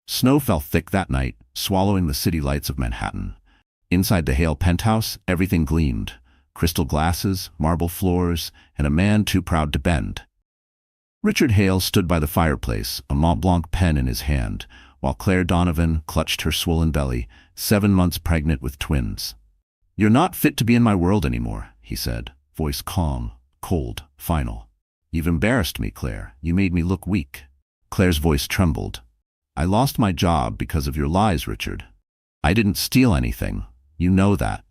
Snow fell thick that night, swallowing the city lights of Manhattan. Inside the Hale penthouse, everything gleamed. Crystal glasses, marble floors, and a man too proud to bend. Richard Hale stood by the fireplace, a Mont Blanc pen in his hand, while Claire Donovan clutched her swollen belly, 7 months pregnant with twins. "You're not fit to be in my world anymore," he said, voice calm, cold, final. "You've embarrassed me, Claire. You made me look weak." Claire's voice trembled. "I lost my job because of your lies, Richard. I didn't steal anything. You know that."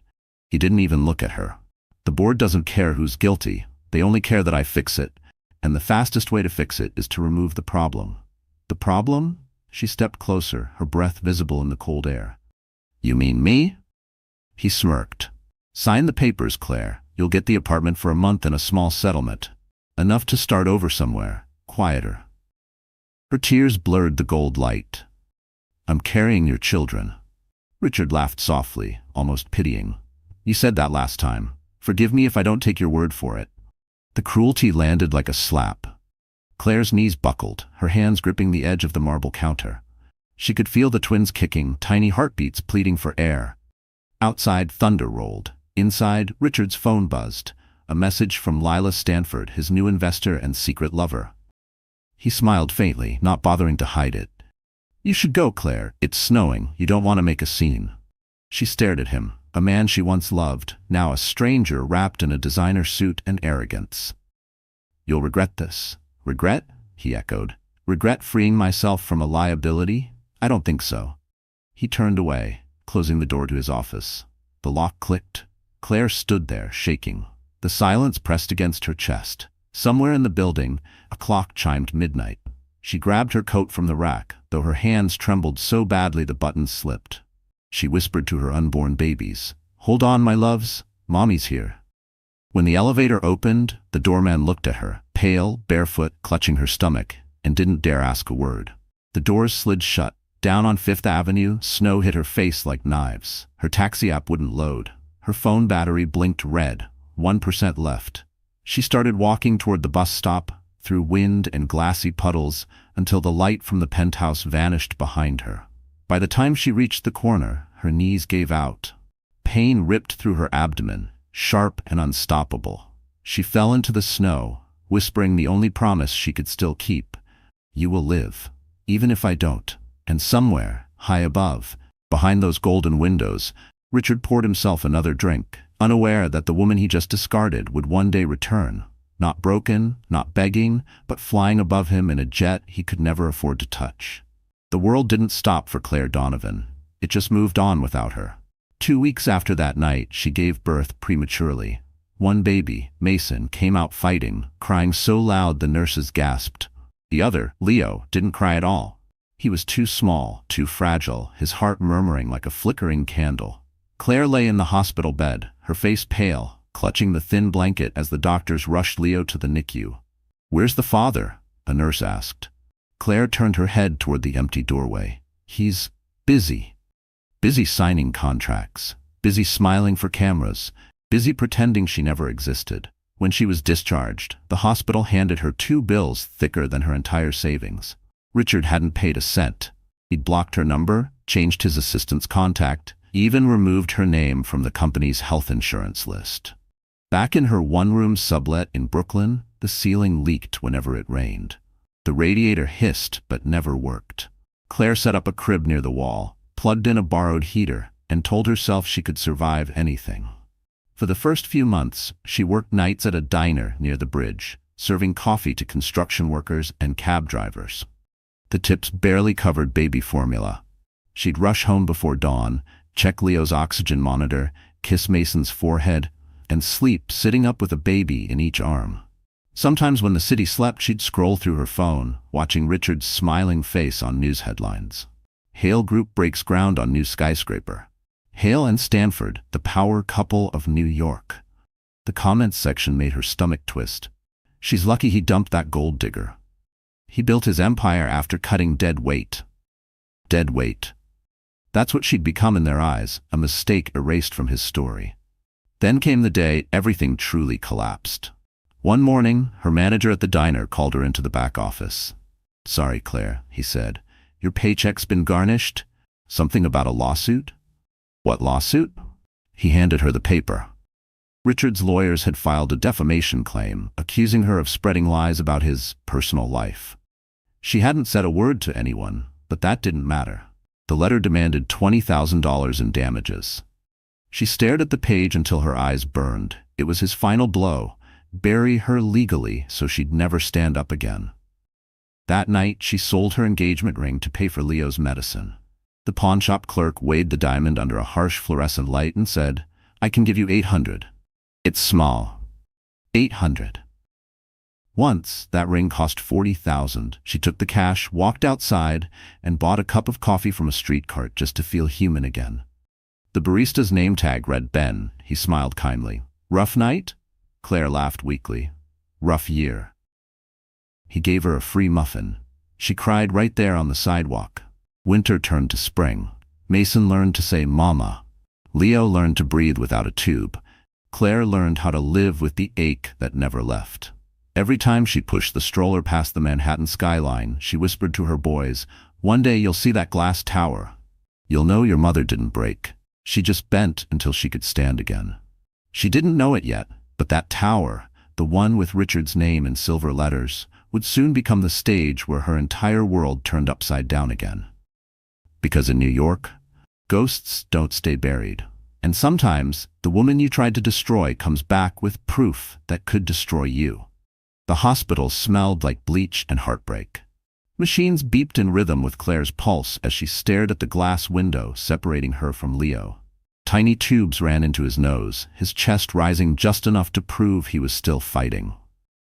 He didn't even look at her. "The board doesn't care who's guilty. They only care that I fix it. And the fastest way to fix it is to remove the problem." "The problem?" She stepped closer, her breath visible in the cold air. "You mean me?" He smirked. "Sign the papers, Claire. You'll get the apartment for a month and a small settlement. Enough to start over somewhere, quieter." Her tears blurred the gold light. "I'm carrying your children." Richard laughed softly, almost pitying. "You said that last time. Forgive me if I don't take your word for it." The cruelty landed like a slap. Claire's knees buckled, her hands gripping the edge of the marble counter. She could feel the twins kicking, tiny heartbeats pleading for air. Outside, thunder rolled. Inside, Richard's phone buzzed. A message from Lila Stanford, his new investor and secret lover. He smiled faintly, not bothering to hide it. "You should go, Claire. It's snowing. You don't want to make a scene." She stared at him, a man she once loved, now a stranger wrapped in a designer suit and arrogance. "You'll regret this." "Regret?" he echoed. "Regret freeing myself from a liability? I don't think so." He turned away, closing the door to his office. The lock clicked. Claire stood there, shaking. The silence pressed against her chest. Somewhere in the building, a clock chimed midnight. She grabbed her coat from the rack, though her hands trembled so badly the buttons slipped. She whispered to her unborn babies, "Hold on, my loves. Mommy's here." When the elevator opened, the doorman looked at her, pale, barefoot, clutching her stomach, and didn't dare ask a word. The doors slid shut. Down on Fifth Avenue, snow hit her face like knives. Her taxi app wouldn't load. Her phone battery blinked red, 1% left. She started walking toward the bus stop, through wind and glassy puddles, until the light from the penthouse vanished behind her. By the time she reached the corner, her knees gave out. Pain ripped through her abdomen, sharp and unstoppable. She fell into the snow, whispering the only promise she could still keep. "You will live, even if I don't." And somewhere, high above, behind those golden windows, Richard poured himself another drink, unaware that the woman he just discarded would one day return, not broken, not begging, but flying above him in a jet he could never afford to touch. The world didn't stop for Claire Donovan. It just moved on without her. 2 weeks after that night, she gave birth prematurely. One baby, Mason, came out fighting, crying so loud the nurses gasped. The other, Leo, didn't cry at all. He was too small, too fragile, his heart murmuring like a flickering candle. Claire lay in the hospital bed, her face pale, clutching the thin blanket as the doctors rushed Leo to the NICU. "Where's the father?" a nurse asked. Claire turned her head toward the empty doorway. "He's busy. Busy signing contracts, busy smiling for cameras, busy pretending she never existed." When she was discharged, the hospital handed her 2 bills thicker than her entire savings. Richard hadn't paid a cent. He'd blocked her number, changed his assistant's contact, even removed her name from the company's health insurance list. Back in her one-room sublet in Brooklyn, the ceiling leaked whenever it rained. The radiator hissed but never worked. Claire set up a crib near the wall, plugged in a borrowed heater, and told herself she could survive anything. For the first few months, she worked nights at a diner near the bridge, serving coffee to construction workers and cab drivers. The tips barely covered baby formula. She'd rush home before dawn, check Leo's oxygen monitor, kiss Mason's forehead, and sleep sitting up with a baby in each arm. Sometimes when the city slept, she'd scroll through her phone, watching Richard's smiling face on news headlines. Hale Group breaks ground on new skyscraper. Hale and Stanford, the power couple of New York. The comments section made her stomach twist. She's lucky he dumped that gold digger. He built his empire after cutting dead weight. Dead weight. That's what she'd become in their eyes, a mistake erased from his story. Then came the day everything truly collapsed. One morning, her manager at the diner called her into the back office. "Sorry, Claire," he said. Your paycheck's been garnished? Something about a lawsuit? What lawsuit? He handed her the paper. Richard's lawyers had filed a defamation claim, accusing her of spreading lies about his personal life. She hadn't said a word to anyone, but that didn't matter. The letter demanded $20,000 in damages. She stared at the page until her eyes burned. It was his final blow. Bury her legally so she'd never stand up again. That night, she sold her engagement ring to pay for Leo's medicine. The pawnshop clerk weighed the diamond under a harsh fluorescent light and said, "I can give you 800. It's small. 800. Once, that ring cost 40,000. She took the cash, walked outside, and bought a cup of coffee from a street cart just to feel human again. The barista's name tag read Ben. He smiled kindly. Rough night? Claire laughed weakly. Rough year. He gave her a free muffin. She cried right there on the sidewalk. Winter turned to spring. Mason learned to say mama. Leo learned to breathe without a tube. Claire learned how to live with the ache that never left. Every time she pushed the stroller past the Manhattan skyline, she whispered to her boys, "One day you'll see that glass tower. You'll know your mother didn't break. She just bent until she could stand again." She didn't know it yet, but that tower, the one with Richard's name in silver letters, would soon become the stage where her entire world turned upside down again. Because in New York, ghosts don't stay buried. And sometimes, the woman you tried to destroy comes back with proof that could destroy you. The hospital smelled like bleach and heartbreak. Machines beeped in rhythm with Claire's pulse as she stared at the glass window separating her from Leo. Tiny tubes ran into his nose, his chest rising just enough to prove he was still fighting.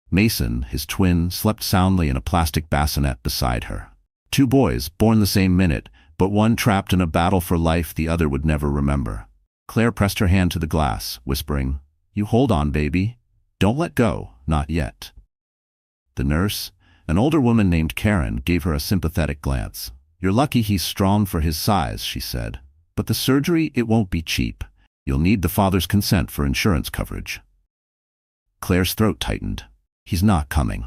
Mason, his twin, slept soundly in a plastic bassinet beside her. Two boys, born the same minute, but one trapped in a battle for life the other would never remember. Claire pressed her hand to the glass, whispering, "You hold on, baby. Don't let go, not yet." The nurse, an older woman named Karen, gave her a sympathetic glance. "You're lucky he's strong for his size," she said. "But the surgery, it won't be cheap. You'll need the father's consent for insurance coverage." Claire's throat tightened. "He's not coming."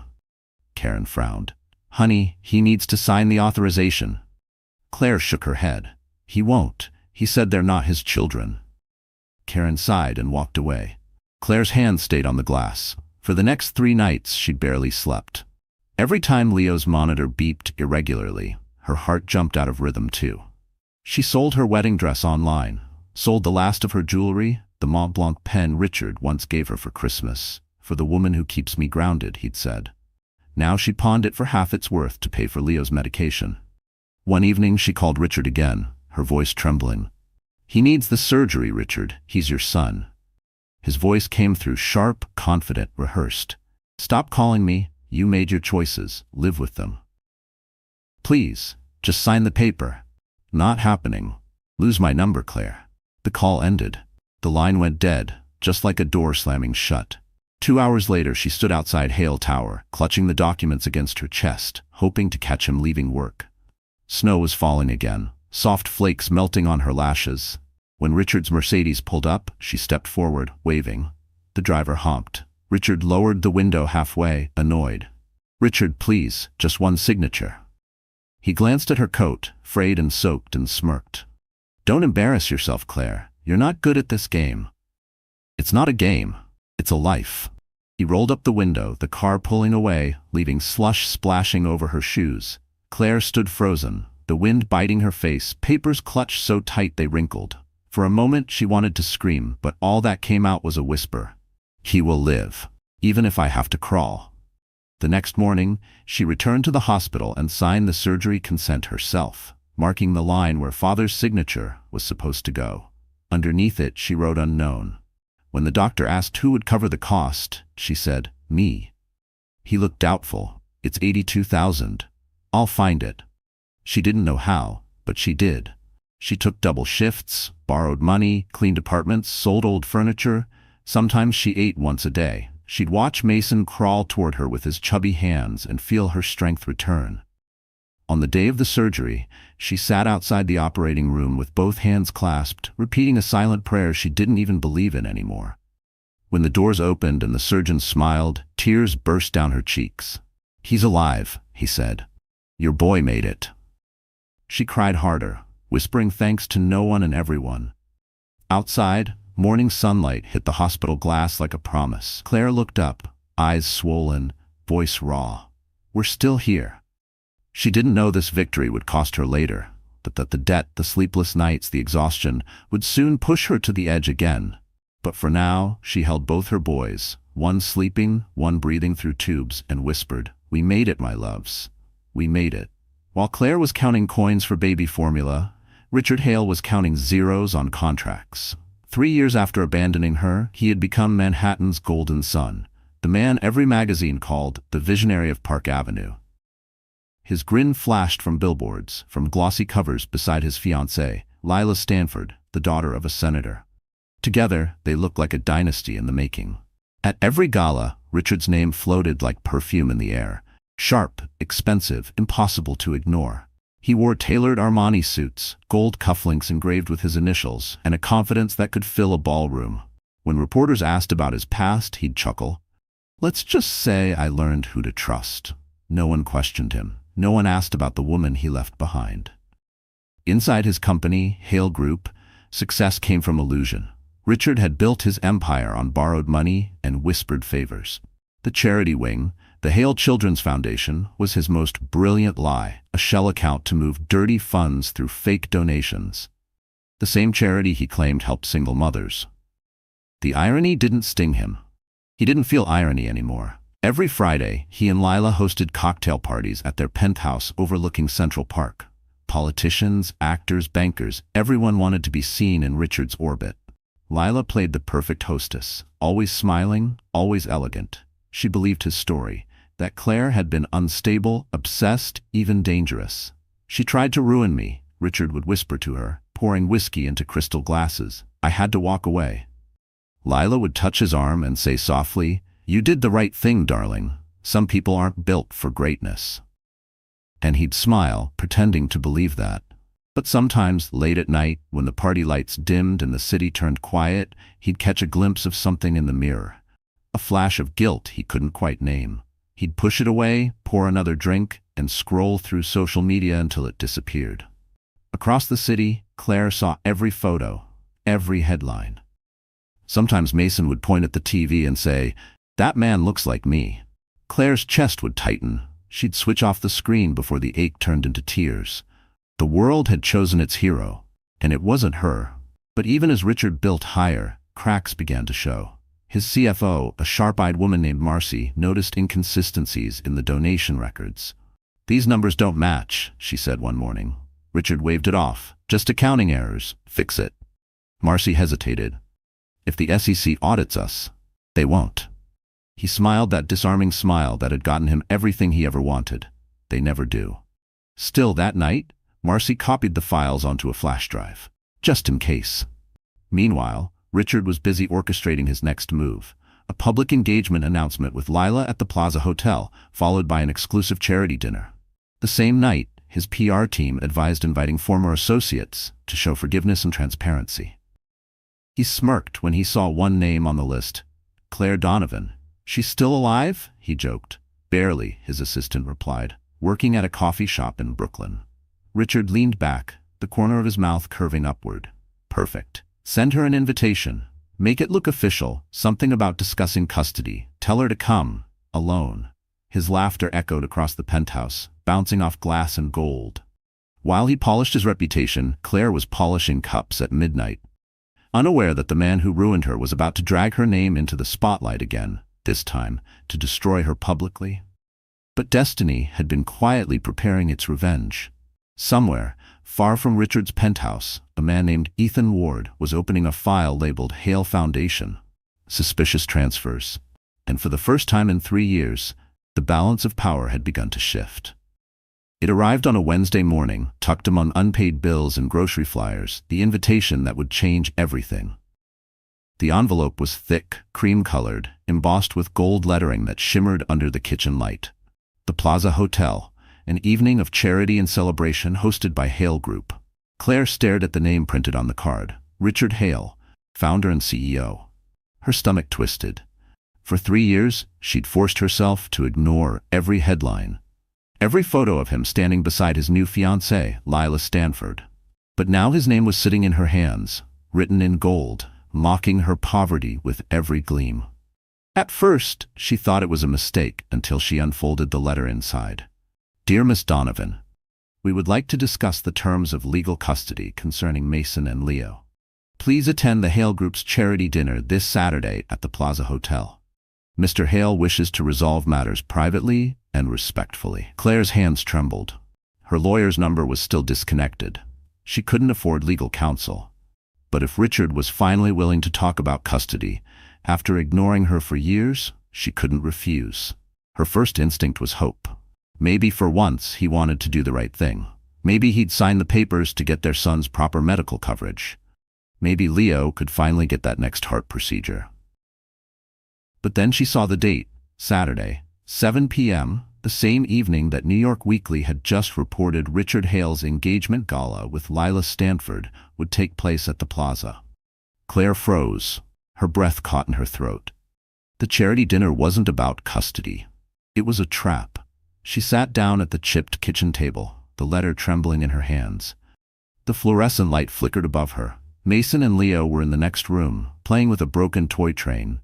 Karen frowned. "Honey, he needs to sign the authorization." Claire shook her head. "He won't. He said they're not his children." Karen sighed and walked away. Claire's hand stayed on the glass. For the next 3 nights, she barely slept. Every time Leo's monitor beeped irregularly, her heart jumped out of rhythm too. She sold her wedding dress online, sold the last of her jewelry, the Mont Blanc pen Richard once gave her for Christmas. "For the woman who keeps me grounded," he'd said. Now she pawned it for half its worth to pay for Leo's medication. One evening she called Richard again, her voice trembling. "He needs the surgery, Richard. He's your son." His voice came through sharp, confident, rehearsed. "Stop calling me. You made your choices. Live with them. Please, just sign the paper." "Not happening." "Lose my number, Claire." The call ended. The line went dead, just like a door slamming shut. 2 hours later, she stood outside Hale Tower, clutching the documents against her chest, hoping to catch him leaving work. Snow was falling again, soft flakes melting on her lashes. When Richard's Mercedes pulled up, she stepped forward, waving. The driver honked. Richard lowered the window halfway, annoyed. "Richard, please, just one signature." He glanced at her coat, frayed and soaked, and smirked. "Don't embarrass yourself, Claire. You're not good at this game." "It's not a game. It's a life." He rolled up the window, the car pulling away, leaving slush splashing over her shoes. Claire stood frozen, the wind biting her face, papers clutched so tight they wrinkled. For a moment she wanted to scream, but all that came out was a whisper. "He will live, even if I have to crawl." The next morning, she returned to the hospital and signed the surgery consent herself, marking the line where father's signature was supposed to go. Underneath it, she wrote unknown. When the doctor asked who would cover the cost, she said, "Me." He looked doubtful. "It's 82,000. I'll find it." She didn't know how, but she did. She took double shifts, borrowed money, cleaned apartments, sold old furniture. Sometimes she ate once a day. She'd watch Mason crawl toward her with his chubby hands and feel her strength return. On the day of the surgery, she sat outside the operating room with both hands clasped, repeating a silent prayer she didn't even believe in anymore. When the doors opened and the surgeon smiled, tears burst down her cheeks. "He's alive," he said. "Your boy made it." She cried harder, whispering thanks to no one and everyone. Outside, morning sunlight hit the hospital glass like a promise. Claire looked up, eyes swollen, voice raw. "We're still here." She didn't know this victory would cost her later, but that the debt, the sleepless nights, the exhaustion, would soon push her to the edge again. But for now, she held both her boys, one sleeping, one breathing through tubes, and whispered, "We made it, my loves. We made it." While Claire was counting coins for baby formula, Richard Hale was counting zeros on contracts. 3 years after abandoning her, he had become Manhattan's golden son, the man every magazine called the visionary of Park Avenue. His grin flashed from billboards, from glossy covers beside his fiancée, Lila Stanford, the daughter of a senator. Together, they looked like a dynasty in the making. At every gala, Richard's name floated like perfume in the air. Sharp, expensive, impossible to ignore. He wore tailored Armani suits, gold cufflinks engraved with his initials, and a confidence that could fill a ballroom. When reporters asked about his past, he'd chuckle. "Let's just say I learned who to trust." No one questioned him. No one asked about the woman he left behind. Inside his company, Hale Group, success came from illusion. Richard had built his empire on borrowed money and whispered favors. The charity wing, the Hale Children's Foundation, was his most brilliant lie, a shell account to move dirty funds through fake donations. The same charity he claimed helped single mothers. The irony didn't sting him. He didn't feel irony anymore. Every Friday, he and Lila hosted cocktail parties at their penthouse overlooking Central Park. Politicians, actors, bankers, everyone wanted to be seen in Richard's orbit. Lila played the perfect hostess, always smiling, always elegant. She believed his story, that Claire had been unstable, obsessed, even dangerous. "She tried to ruin me," Richard would whisper to her, pouring whiskey into crystal glasses. "I had to walk away." Lila would touch his arm and say softly, "You did the right thing, darling. Some people aren't built for greatness." And he'd smile, pretending to believe that. But sometimes, late at night, when the party lights dimmed and the city turned quiet, he'd catch a glimpse of something in the mirror. A flash of guilt he couldn't quite name. He'd push it away, pour another drink, and scroll through social media until it disappeared. Across the city, Claire saw every photo, every headline. Sometimes Mason would point at the TV and say, "That man looks like me." Claire's chest would tighten. She'd switch off the screen before the ache turned into tears. The world had chosen its hero, and it wasn't her. But even as Richard built higher, cracks began to show. His CFO, a sharp-eyed woman named Marcy, noticed inconsistencies in the donation records. "These numbers don't match," she said one morning. Richard waved it off. "Just accounting errors. Fix it." Marcy hesitated. "If the SEC audits us, they won't." He smiled that disarming smile that had gotten him everything he ever wanted. "They never do." Still, that night, Marcy copied the files onto a flash drive, just in case. Meanwhile, Richard was busy orchestrating his next move, a public engagement announcement with Lila at the Plaza Hotel, followed by an exclusive charity dinner. The same night, his PR team advised inviting former associates to show forgiveness and transparency. He smirked when he saw one name on the list, Claire Donovan. "She's still alive?" he joked. "Barely," his assistant replied, "working at a coffee shop in Brooklyn." Richard leaned back, the corner of his mouth curving upward. "Perfect. Send her an invitation. Make it look official, something about discussing custody. Tell her to come, alone." His laughter echoed across the penthouse, bouncing off glass and gold. While he polished his reputation, Claire was polishing cups at midnight, unaware that the man who ruined her was about to drag her name into the spotlight again, this time to destroy her publicly. But destiny had been quietly preparing its revenge. Somewhere, far from Richard's penthouse, a man named Ethan Ward was opening a file labeled Hale Foundation. Suspicious transfers. And for the first time in 3 years, the balance of power had begun to shift. It arrived on a Wednesday morning, tucked among unpaid bills and grocery flyers, the invitation that would change everything. The envelope was thick, cream-colored, embossed with gold lettering that shimmered under the kitchen light. The Plaza Hotel, an evening of charity and celebration hosted by Hale Group. Claire stared at the name printed on the card, Richard Hale, founder and CEO. Her stomach twisted. For 3 years, she'd forced herself to ignore every headline, Every photo of him standing beside his new fiancée, Lila Stanford. But now his name was sitting in her hands, written in gold, mocking her poverty with every gleam. At first, she thought it was a mistake until she unfolded the letter inside. Dear Miss Donovan, we would like to discuss the terms of legal custody concerning Mason and Leo. Please attend the Hale Group's charity dinner this Saturday at the Plaza Hotel. Mr. Hale wishes to resolve matters privately and respectfully. Claire's hands trembled. Her lawyer's number was still disconnected. She couldn't afford legal counsel. But if Richard was finally willing to talk about custody, after ignoring her for years, she couldn't refuse. Her first instinct was hope. Maybe for once he wanted to do the right thing. Maybe he'd sign the papers to get their son's proper medical coverage. Maybe Leo could finally get that next heart procedure. But then she saw the date, Saturday, 7 p.m., the same evening that New York Weekly had just reported Richard Hale's engagement gala with Lila Stanford would take place at the Plaza. Claire froze. Her breath caught in her throat. The charity dinner wasn't about custody. It was a trap. She sat down at the chipped kitchen table, the letter trembling in her hands. The fluorescent light flickered above her. Mason and Leo were in the next room, playing with a broken toy train.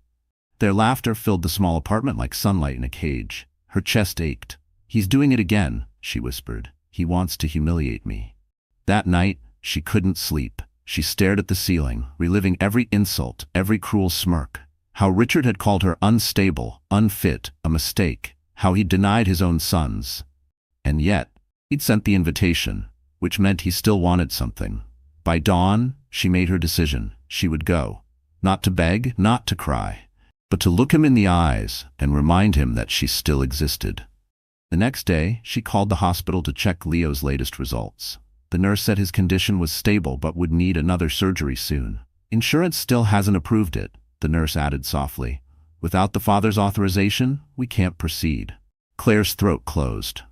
Their laughter filled the small apartment like sunlight in a cage. Her chest ached. He's doing it again, she whispered. He wants to humiliate me. That night, she couldn't sleep. She stared at the ceiling, reliving every insult, every cruel smirk. How Richard had called her unstable, unfit, a mistake. How he'd denied his own sons. And yet, he'd sent the invitation, which meant he still wanted something. By dawn, she made her decision. She would go. Not to beg, not to cry, but to look him in the eyes and remind him that she still existed. The next day, she called the hospital to check Leo's latest results. The nurse said his condition was stable but would need another surgery soon. Insurance still hasn't approved it, the nurse added softly. Without the father's authorization, we can't proceed. Claire's throat closed.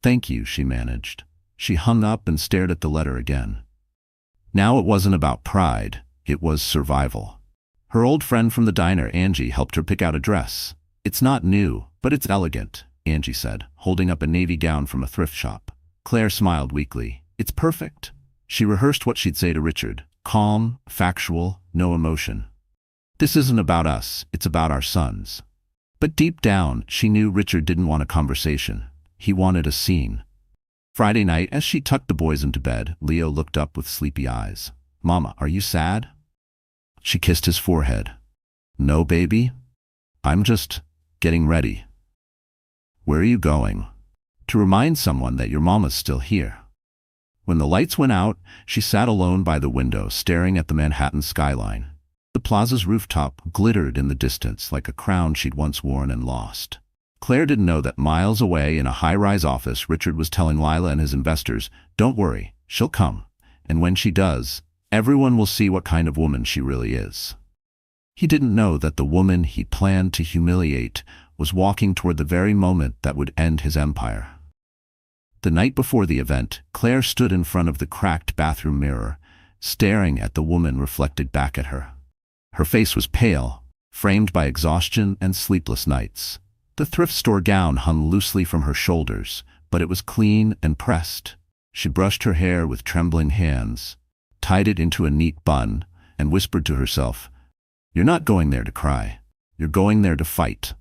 Thank you, she managed. She hung up and stared at the letter again. Now it wasn't about pride, it was survival. Her old friend from the diner, Angie, helped her pick out a dress. It's not new, but it's elegant, Angie said, holding up a navy gown from a thrift shop. Claire smiled weakly. It's perfect. She rehearsed what she'd say to Richard. Calm, factual, no emotion. This isn't about us, it's about our sons. But deep down, she knew Richard didn't want a conversation. He wanted a scene. Friday night, as she tucked the boys into bed, Leo looked up with sleepy eyes. Mama, are you sad? She kissed his forehead. No, baby. I'm just getting ready. Where are you going? To remind someone that your mama's still here. When the lights went out, she sat alone by the window, staring at the Manhattan skyline. The plaza's rooftop glittered in the distance like a crown she'd once worn and lost. Claire didn't know that miles away in a high-rise office, Richard was telling Lila and his investors, don't worry, she'll come. And when she does, everyone will see what kind of woman she really is. He didn't know that the woman he planned to humiliate was walking toward the very moment that would end his empire. The night before the event, Claire stood in front of the cracked bathroom mirror, staring at the woman reflected back at her. Her face was pale, framed by exhaustion and sleepless nights. The thrift store gown hung loosely from her shoulders, but it was clean and pressed. She brushed her hair with trembling hands, tied it into a neat bun, and whispered to herself, "You're not going there to cry. You're going there to fight."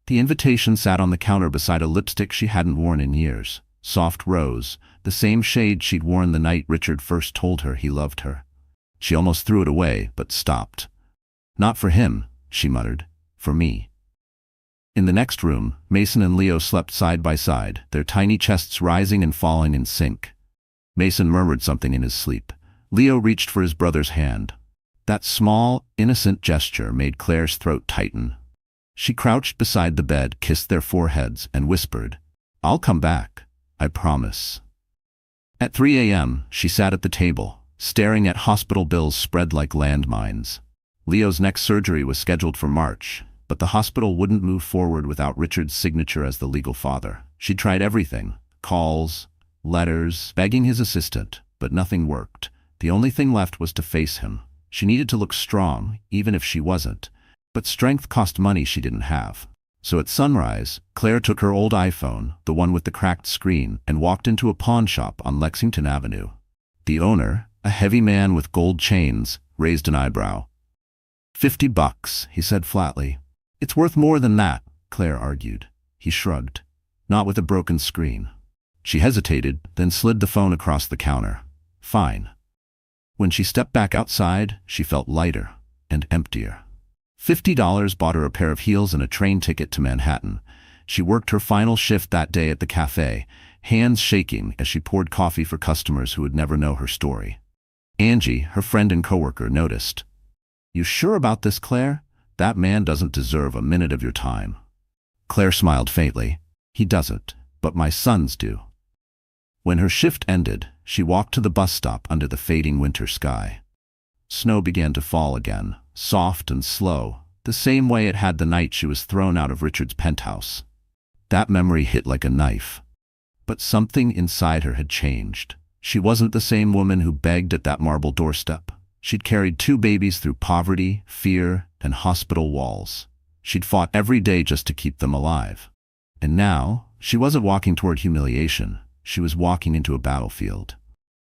The invitation sat on the counter beside a lipstick she hadn't worn in years. Soft rose, the same shade she'd worn the night Richard first told her he loved her. She almost threw it away, but stopped. Not for him, she muttered. For me. In the next room, Mason and Leo slept side by side, their tiny chests rising and falling in sync. Mason murmured something in his sleep. Leo reached for his brother's hand. That small, innocent gesture made Claire's throat tighten. She crouched beside the bed, kissed their foreheads, and whispered, "I'll come back. I promise." At 3 a.m., she sat at the table, staring at hospital bills spread like landmines. Leo's next surgery was scheduled for March, but the hospital wouldn't move forward without Richard's signature as the legal father. She tried everything, calls, letters, begging his assistant, but nothing worked. The only thing left was to face him. She needed to look strong, even if she wasn't. But strength cost money she didn't have. So at sunrise, Claire took her old iPhone, the one with the cracked screen, and walked into a pawn shop on Lexington Avenue. The owner, a heavy man with gold chains, raised an eyebrow. $50, he said flatly. It's worth more than that, Claire argued. He shrugged. Not with a broken screen. She hesitated, then slid the phone across the counter. Fine. When she stepped back outside, she felt lighter and emptier. $50 bought her a pair of heels and a train ticket to Manhattan. She worked her final shift that day at the cafe, hands shaking as she poured coffee for customers who would never know her story. Angie, her friend and coworker, noticed. You sure about this, Claire? That man doesn't deserve a minute of your time. Claire smiled faintly. He doesn't, but my sons do. When her shift ended, she walked to the bus stop under the fading winter sky. Snow began to fall again, soft and slow, the same way it had the night she was thrown out of Richard's penthouse. That memory hit like a knife. But something inside her had changed. She wasn't the same woman who begged at that marble doorstep. She'd carried 2 babies through poverty, fear, and hospital walls. She'd fought every day just to keep them alive. And now, she wasn't walking toward humiliation. She was walking into a battlefield.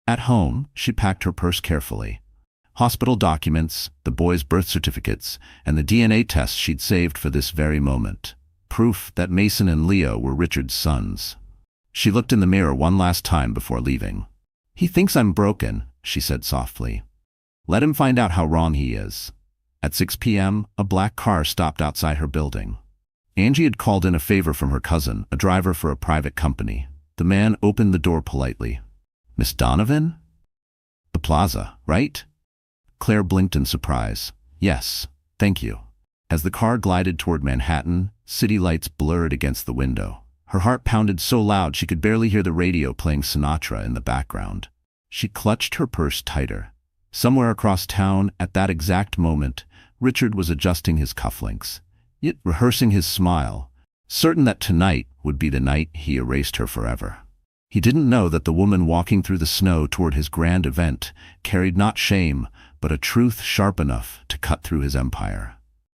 At home, she packed her purse carefully. Hospital documents, the boys' birth certificates, and the DNA tests she'd saved for this very moment. Proof that Mason and Leo were Richard's sons. She looked in the mirror one last time before leaving. He thinks I'm broken, she said softly. Let him find out how wrong he is. At 6 p.m., a black car stopped outside her building. Angie had called in a favor from her cousin, a driver for a private company. The man opened the door politely. Miss Donovan? The plaza, right? Claire blinked in surprise. Yes, thank you. As the car glided toward Manhattan, city lights blurred against the window. Her heart pounded so loud she could barely hear the radio playing Sinatra in the background. She clutched her purse tighter. Somewhere across town, at that exact moment, Richard was adjusting his cufflinks, yet rehearsing his smile, certain that tonight would be the night he erased her forever. He didn't know that the woman walking through the snow toward his grand event carried not shame, but a truth sharp enough to cut through his empire.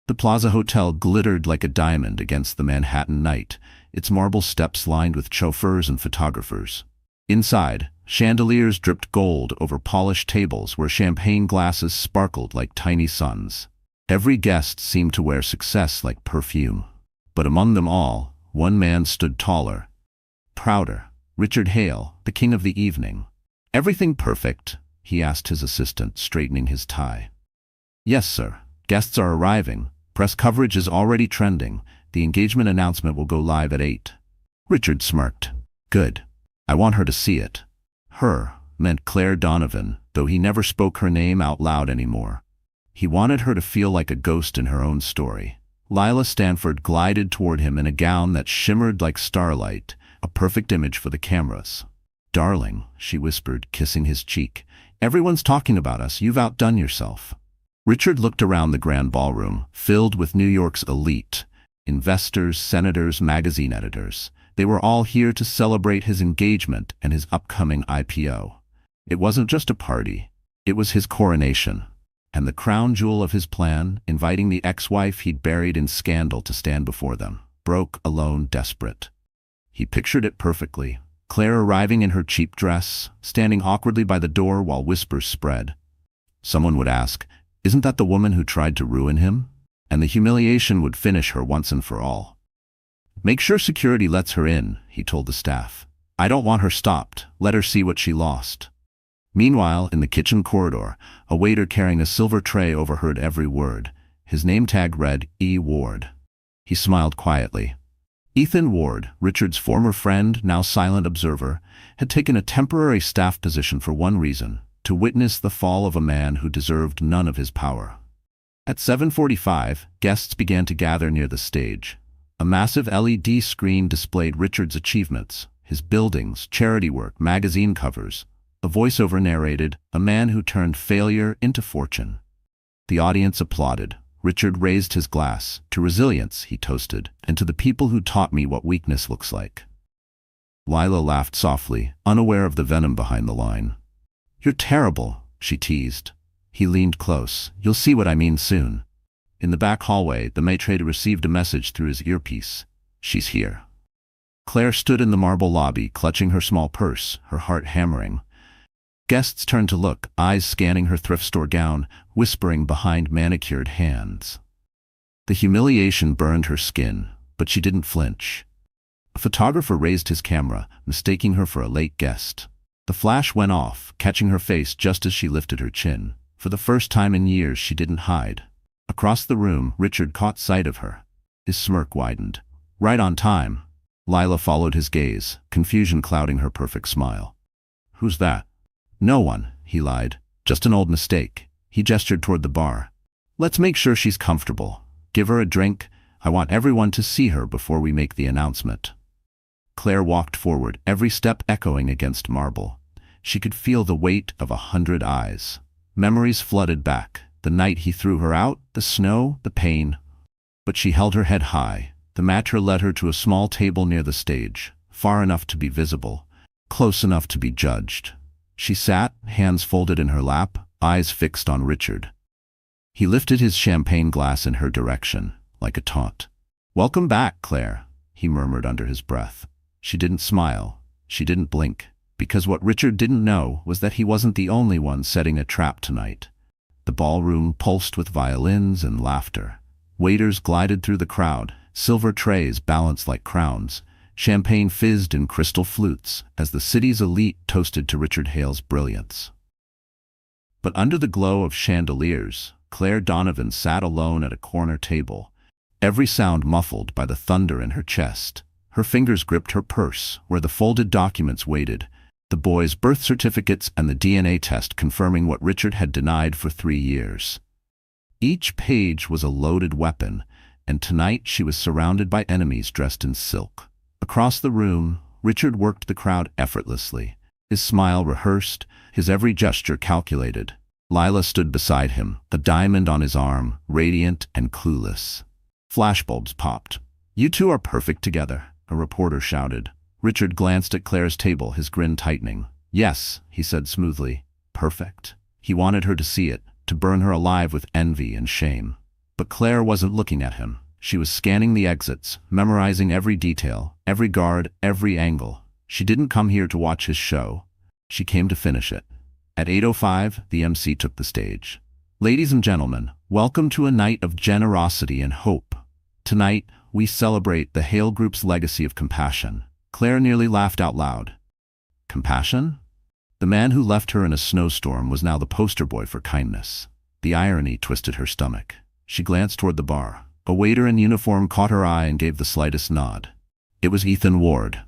The Plaza Hotel glittered like a diamond against the Manhattan night, its marble steps lined with chauffeurs and photographers. Inside, chandeliers dripped gold over polished tables where champagne glasses sparkled like tiny suns. Every guest seemed to wear success like perfume. But among them all, one man stood taller, prouder. Richard Hale, the king of the evening. Everything perfect? He asked his assistant, straightening his tie. Yes, sir. Guests are arriving. Press coverage is already trending. The engagement announcement will go live at 8. Richard smirked. Good. I want her to see it. Her meant Claire Donovan, though he never spoke her name out loud anymore. He wanted her to feel like a ghost in her own story. Lila Stanford glided toward him in a gown that shimmered like starlight, a perfect image for the cameras. Darling, she whispered, kissing his cheek. Everyone's talking about us. You've outdone yourself. Richard looked around the grand ballroom, filled with New York's elite. Investors, senators, magazine editors. They were all here to celebrate his engagement and his upcoming IPO. It wasn't just a party. It was his coronation. And the crown jewel of his plan, inviting the ex-wife he'd buried in scandal to stand before them. Broke, alone, desperate. He pictured it perfectly. Claire arriving in her cheap dress, standing awkwardly by the door while whispers spread. Someone would ask, isn't that the woman who tried to ruin him? And the humiliation would finish her once and for all. Make sure security lets her in, he told the staff. I don't want her stopped. Let her see what she lost. Meanwhile, in the kitchen corridor, a waiter carrying a silver tray overheard every word. His name tag read, E. Ward. He smiled quietly. Ethan Ward, Richard's former friend, now silent observer, had taken a temporary staff position for one reason, to witness the fall of a man who deserved none of his power. At 7:45, guests began to gather near the stage. A massive LED screen displayed Richard's achievements, his buildings, charity work, magazine covers. A voiceover narrated, a man who turned failure into fortune. The audience applauded. Richard raised his glass. To resilience, he toasted, and to the people who taught me what weakness looks like. Lila laughed softly, unaware of the venom behind the line. You're terrible, she teased. He leaned close. You'll see what I mean soon. In the back hallway, the maitre d' received a message through his earpiece. She's here. Claire stood in the marble lobby, clutching her small purse, her heart hammering. Guests turned to look, eyes scanning her thrift store gown, whispering behind manicured hands. The humiliation burned her skin, but she didn't flinch. A photographer raised his camera, mistaking her for a late guest. The flash went off, catching her face just as she lifted her chin. For the first time in years, she didn't hide. Across the room, Richard caught sight of her. His smirk widened. Right on time. Lila followed his gaze, confusion clouding her perfect smile. Who's that? No one, he lied. Just an old mistake. He gestured toward the bar. Let's make sure she's comfortable. Give her a drink. I want everyone to see her before we make the announcement. Claire walked forward, every step echoing against marble. She could feel the weight of 100 eyes. Memories flooded back. The night he threw her out, the snow, the pain. But she held her head high. The maitre led her to a small table near the stage, far enough to be visible, close enough to be judged. She sat, hands folded in her lap, eyes fixed on Richard. He lifted his champagne glass in her direction, like a taunt. Welcome back, Claire, he murmured under his breath. She didn't smile. She didn't blink. Because what Richard didn't know was that he wasn't the only one setting a trap tonight. The ballroom pulsed with violins and laughter. Waiters glided through the crowd, silver trays balanced like crowns. Champagne fizzed in crystal flutes as the city's elite toasted to Richard Hale's brilliance. But under the glow of chandeliers, Claire Donovan sat alone at a corner table, every sound muffled by the thunder in her chest. Her fingers gripped her purse, where the folded documents waited, the boys' birth certificates and the DNA test confirming what Richard had denied for 3 years. Each page was a loaded weapon, and tonight she was surrounded by enemies dressed in silk. Across the room, Richard worked the crowd effortlessly, his smile rehearsed, his every gesture calculated. Lila stood beside him, the diamond on his arm, radiant and clueless. Flashbulbs popped. You two are perfect together, a reporter shouted. Richard glanced at Claire's table, his grin tightening. Yes, he said smoothly. Perfect. He wanted her to see it, to burn her alive with envy and shame. But Claire wasn't looking at him. She was scanning the exits, memorizing every detail, every guard, every angle. She didn't come here to watch his show. She came to finish it. At 8:05, the MC took the stage. Ladies and gentlemen, welcome to a night of generosity and hope. Tonight, we celebrate the Hale Group's legacy of compassion. Claire nearly laughed out loud. Compassion? The man who left her in a snowstorm was now the poster boy for kindness. The irony twisted her stomach. She glanced toward the bar. A waiter in uniform caught her eye and gave the slightest nod. It was Ethan Ward.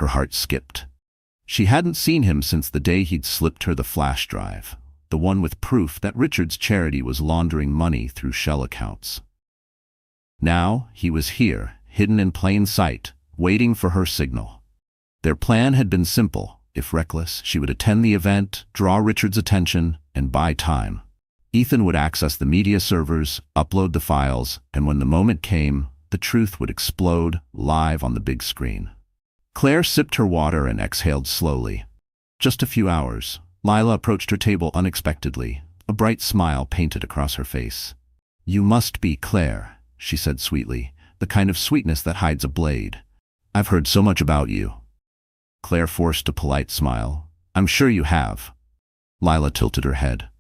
Her heart skipped. She hadn't seen him since the day he'd slipped her the flash drive, the one with proof that Richard's charity was laundering money through shell accounts. Now, he was here, hidden in plain sight, waiting for her signal. Their plan had been simple. If reckless, she would attend the event, draw Richard's attention, and buy time. Ethan would access the media servers, upload the files, and when the moment came, the truth would explode live on the big screen. Claire sipped her water and exhaled slowly. Just a few hours. Lila approached her table unexpectedly. A bright smile painted across her face. You must be Claire, she said sweetly, the kind of sweetness that hides a blade. I've heard so much about you. Claire forced a polite smile. I'm sure you have. Lila tilted her head.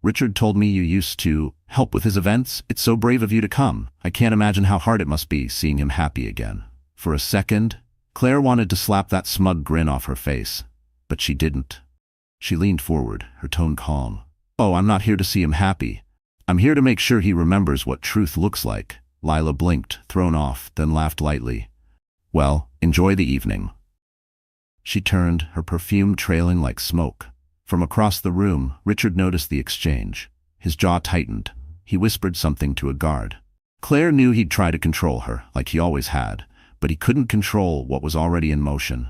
Richard told me you used to help with his events. It's so brave of you to come. I can't imagine how hard it must be seeing him happy again. For a second, Claire wanted to slap that smug grin off her face, but she didn't. She leaned forward, her tone calm. Oh, I'm not here to see him happy. I'm here to make sure he remembers what truth looks like. Lila blinked, thrown off, then laughed lightly. Well, enjoy the evening. She turned, her perfume trailing like smoke. From across the room, Richard noticed the exchange. His jaw tightened. He whispered something to a guard. Claire knew he'd try to control her, like he always had, but he couldn't control what was already in motion.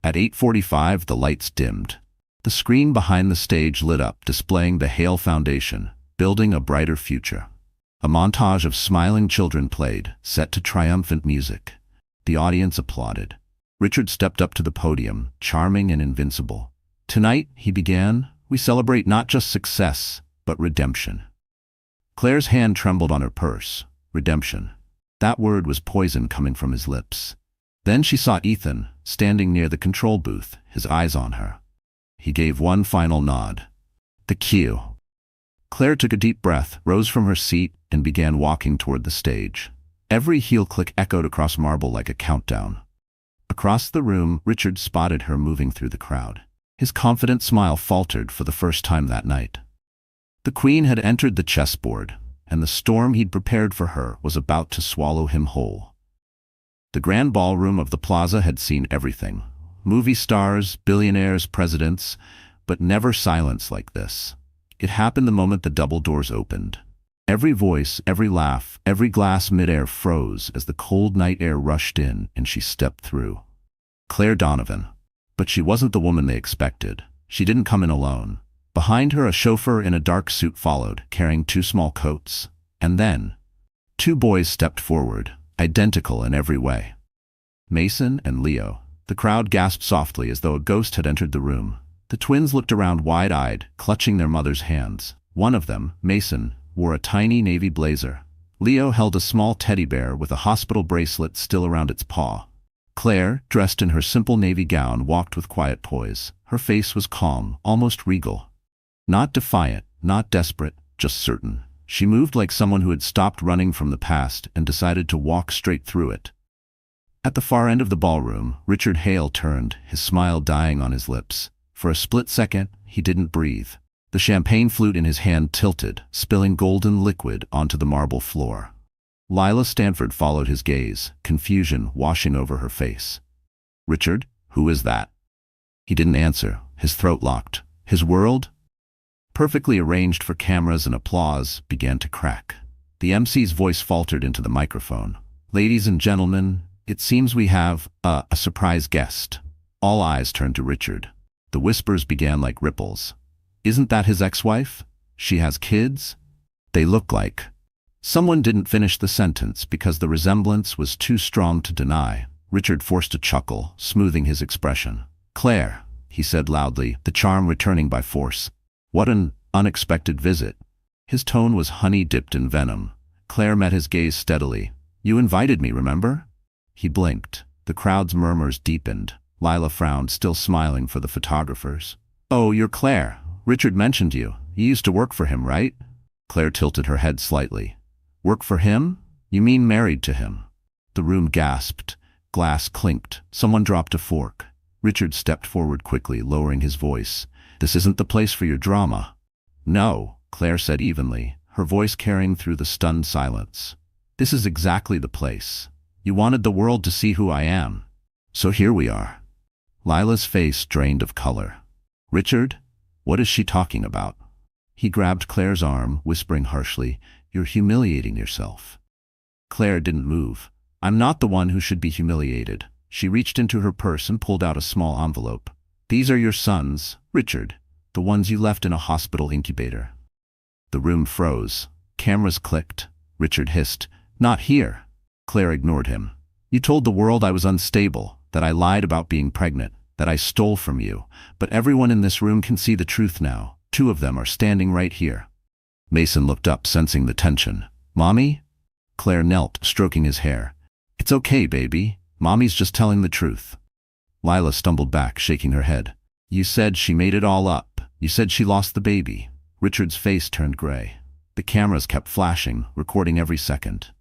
At 8:45, the lights dimmed. The screen behind the stage lit up, displaying the Hale Foundation, building a brighter future. A montage of smiling children played, set to triumphant music. The audience applauded. Richard stepped up to the podium, charming and invincible. Tonight, he began, we celebrate not just success, but redemption. Claire's hand trembled on her purse. Redemption. That word was poison coming from his lips. Then she saw Ethan, standing near the control booth, his eyes on her. He gave one final nod. The cue. Claire took a deep breath, rose from her seat, and began walking toward the stage. Every heel click echoed across marble like a countdown. Across the room, Richard spotted her moving through the crowd. His confident smile faltered for the first time that night. The Queen had entered the chessboard, and the storm he'd prepared for her was about to swallow him whole. The grand ballroom of the plaza had seen everything. Movie stars, billionaires, presidents, but never silence like this. It happened the moment the double doors opened. Every voice, every laugh, every glass midair froze as the cold night air rushed in and she stepped through. Claire Donovan. But she wasn't the woman they expected. She didn't come in alone. Behind her, a chauffeur in a dark suit followed, carrying 2 small coats. And then, 2 boys stepped forward, identical in every way. Mason and Leo. The crowd gasped softly as though a ghost had entered the room. The twins looked around wide-eyed, clutching their mother's hands. One of them, Mason, wore a tiny navy blazer. Leo held a small teddy bear with a hospital bracelet still around its paw. Claire, dressed in her simple navy gown, walked with quiet poise. Her face was calm, almost regal. Not defiant, not desperate, just certain. She moved like someone who had stopped running from the past and decided to walk straight through it. At the far end of the ballroom, Richard Hale turned, his smile dying on his lips. For a split second, he didn't breathe. The champagne flute in his hand tilted, spilling golden liquid onto the marble floor. Lila Stanford followed his gaze, confusion washing over her face. "Richard, who is that?" He didn't answer, his throat locked. His world, perfectly arranged for cameras and applause, began to crack. The MC's voice faltered into the microphone. "Ladies and gentlemen, it seems we have a surprise guest." All eyes turned to Richard. The whispers began like ripples. "Isn't that his ex-wife? She has kids?" "They look like..." Someone didn't finish the sentence because the resemblance was too strong to deny. Richard forced a chuckle, smoothing his expression. "Claire," he said loudly, the charm returning by force. "What an unexpected visit." His tone was honey dipped in venom. Claire met his gaze steadily. "You invited me, remember?" He blinked. The crowd's murmurs deepened. Lila frowned, still smiling for the photographers. "Oh, you're Claire. Richard mentioned you. You used to work for him, right?" Claire tilted her head slightly. "Work for him? You mean married to him?" The room gasped. Glass clinked. Someone dropped a fork. Richard stepped forward quickly, lowering his voice. "This isn't the place for your drama." "No," Claire said evenly, her voice carrying through the stunned silence. "This is exactly the place. You wanted the world to see who I am. So here we are." Lila's face drained of color. "Richard, what is she talking about?" He grabbed Claire's arm, whispering harshly, "You're humiliating yourself." Claire didn't move. "I'm not the one who should be humiliated." She reached into her purse and pulled out a small envelope. "These are your sons, Richard, the ones you left in a hospital incubator." The room froze. Cameras clicked. Richard hissed, "Not here." Claire ignored him. "You told the world I was unstable, that I lied about being pregnant, that I stole from you, but everyone in this room can see the truth now. 2 of them are standing right here." Mason looked up, sensing the tension. "Mommy?" Claire knelt, stroking his hair. "It's okay, baby. Mommy's just telling the truth." Lila stumbled back, shaking her head. "You said she made it all up. You said she lost the baby." Richard's face turned gray. The cameras kept flashing, recording every second.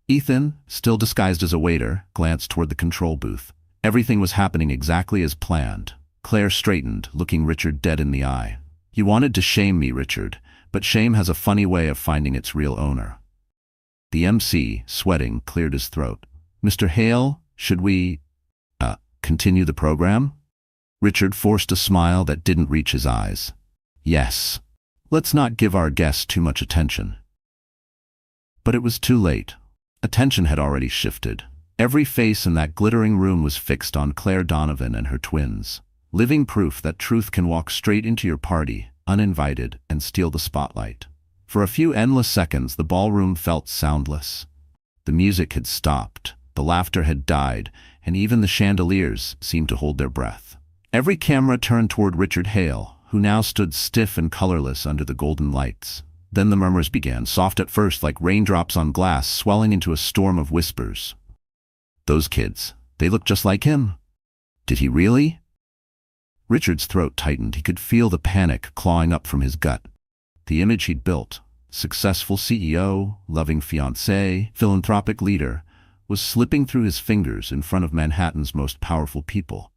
Ethan, still disguised as a waiter, glanced toward the control booth. Everything was happening exactly as planned. Claire straightened, looking Richard dead in the eye. "You wanted to shame me, Richard, but shame has a funny way of finding its real owner." The MC, sweating, cleared his throat. "Mr. Hale, should we, continue the program?" Richard forced a smile that didn't reach his eyes. "Yes. Let's not give our guests too much attention." But it was too late. Attention had already shifted. Every face in that glittering room was fixed on Claire Donovan and her twins. Living proof that truth can walk straight into your party, uninvited, and steal the spotlight. For a few endless seconds, the ballroom felt soundless. The music had stopped, the laughter had died, and even the chandeliers seemed to hold their breath. Every camera turned toward Richard Hale, who now stood stiff and colorless under the golden lights. Then the murmurs began, soft at first like raindrops on glass, swelling into a storm of whispers. Those kids, they look just like him. Did he really? Richard's throat tightened. He could feel the panic clawing up from his gut. The image he'd built, successful CEO, loving fiancé, philanthropic leader, was slipping through his fingers in front of Manhattan's most powerful people.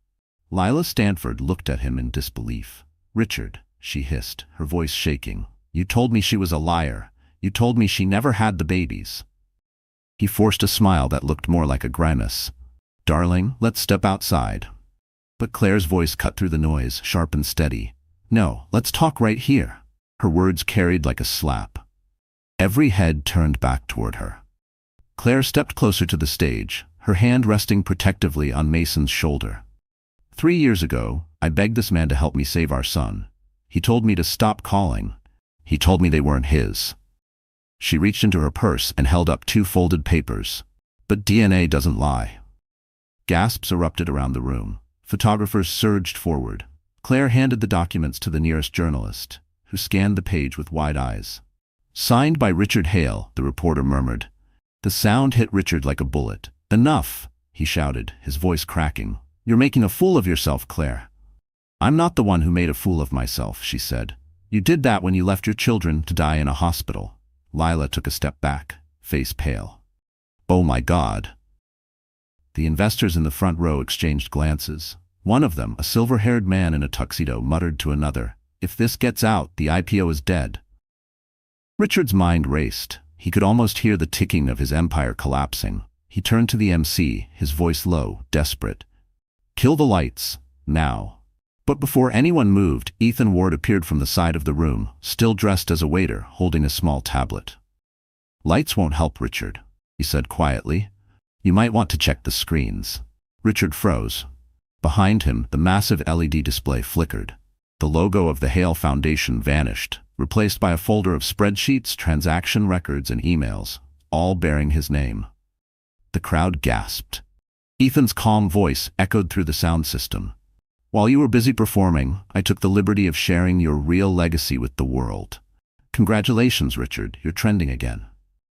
Lila Stanford looked at him in disbelief. "Richard," she hissed, her voice shaking, "you told me she was a liar. You told me she never had the babies." He forced a smile that looked more like a grimace. "Darling, let's step outside." But Claire's voice cut through the noise, sharp and steady. "No, let's talk right here." Her words carried like a slap. Every head turned back toward her. Claire stepped closer to the stage, her hand resting protectively on Mason's shoulder. 3 years ago, I begged this man to help me save our son. He told me to stop calling. He told me they weren't his. She reached into her purse and held up 2 folded papers. "But DNA doesn't lie." Gasps erupted around the room. Photographers surged forward. Claire handed the documents to the nearest journalist, who scanned the page with wide eyes. "Signed by Richard Hale," the reporter murmured. The sound hit Richard like a bullet. "Enough," he shouted, his voice cracking. "You're making a fool of yourself, Claire." "I'm not the one who made a fool of myself," she said. "You did that when you left your children to die in a hospital." Lila took a step back, face pale. "Oh my God." The investors in the front row exchanged glances. One of them, a silver-haired man in a tuxedo, muttered to another, "If this gets out, the IPO is dead." Richard's mind raced. He could almost hear the ticking of his empire collapsing. He turned to the MC, his voice low, desperate. "Kill the lights, now." But before anyone moved, Ethan Ward appeared from the side of the room, still dressed as a waiter, holding a small tablet. "Lights won't help, Richard," he said quietly. "You might want to check the screens." Richard froze. Behind him, the massive LED display flickered. The logo of the Hale Foundation vanished, replaced by a folder of spreadsheets, transaction records, and emails, all bearing his name. The crowd gasped. Ethan's calm voice echoed through the sound system. "While you were busy performing, I took the liberty of sharing your real legacy with the world. Congratulations, Richard, you're trending again."